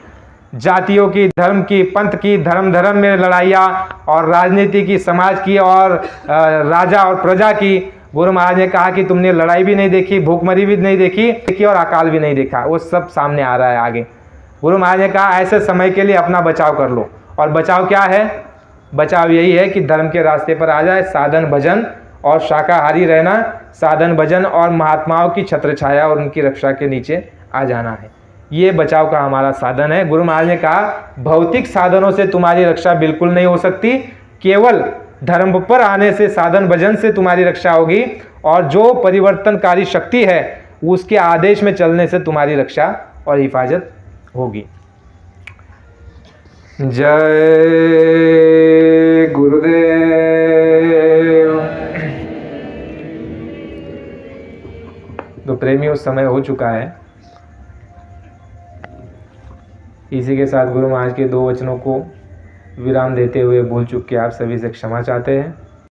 जातियों की, धर्म की, पंथ की, धर्म में लड़ाइयाँ, और राजनीति की, समाज की, और राजा और प्रजा की। गुरु महाराज ने कहा कि तुमने लड़ाई भी नहीं देखी, भूखमरी भी नहीं देखी और अकाल भी नहीं देखा। वो सब सामने आ रहा है आगे। गुरु महाराज ने कहा ऐसे समय के लिए अपना बचाव कर लो। और बचाव क्या है? बचाव यही है कि धर्म के रास्ते पर आ जाए, साधन भजन और शाकाहारी रहना, साधन भजन और महात्माओं की छत्र छाया और उनकी रक्षा के नीचे आ जाना है। ये बचाव का हमारा साधन है। गुरु महाराज ने कहा भौतिक साधनों से तुम्हारी रक्षा बिल्कुल नहीं हो सकती, केवल धर्म पर आने से, साधन भजन से तुम्हारी रक्षा होगी, और जो परिवर्तनकारी शक्ति है उसके आदेश में चलने से तुम्हारी रक्षा और हिफाजत होगी। जय गुरुदेव। तो प्रेमियों, समय हो चुका है। इसी के साथ गुरु महाराज के 2 वचनों को विराम देते हुए भूल चूक के आप सभी से क्षमा चाहते हैं।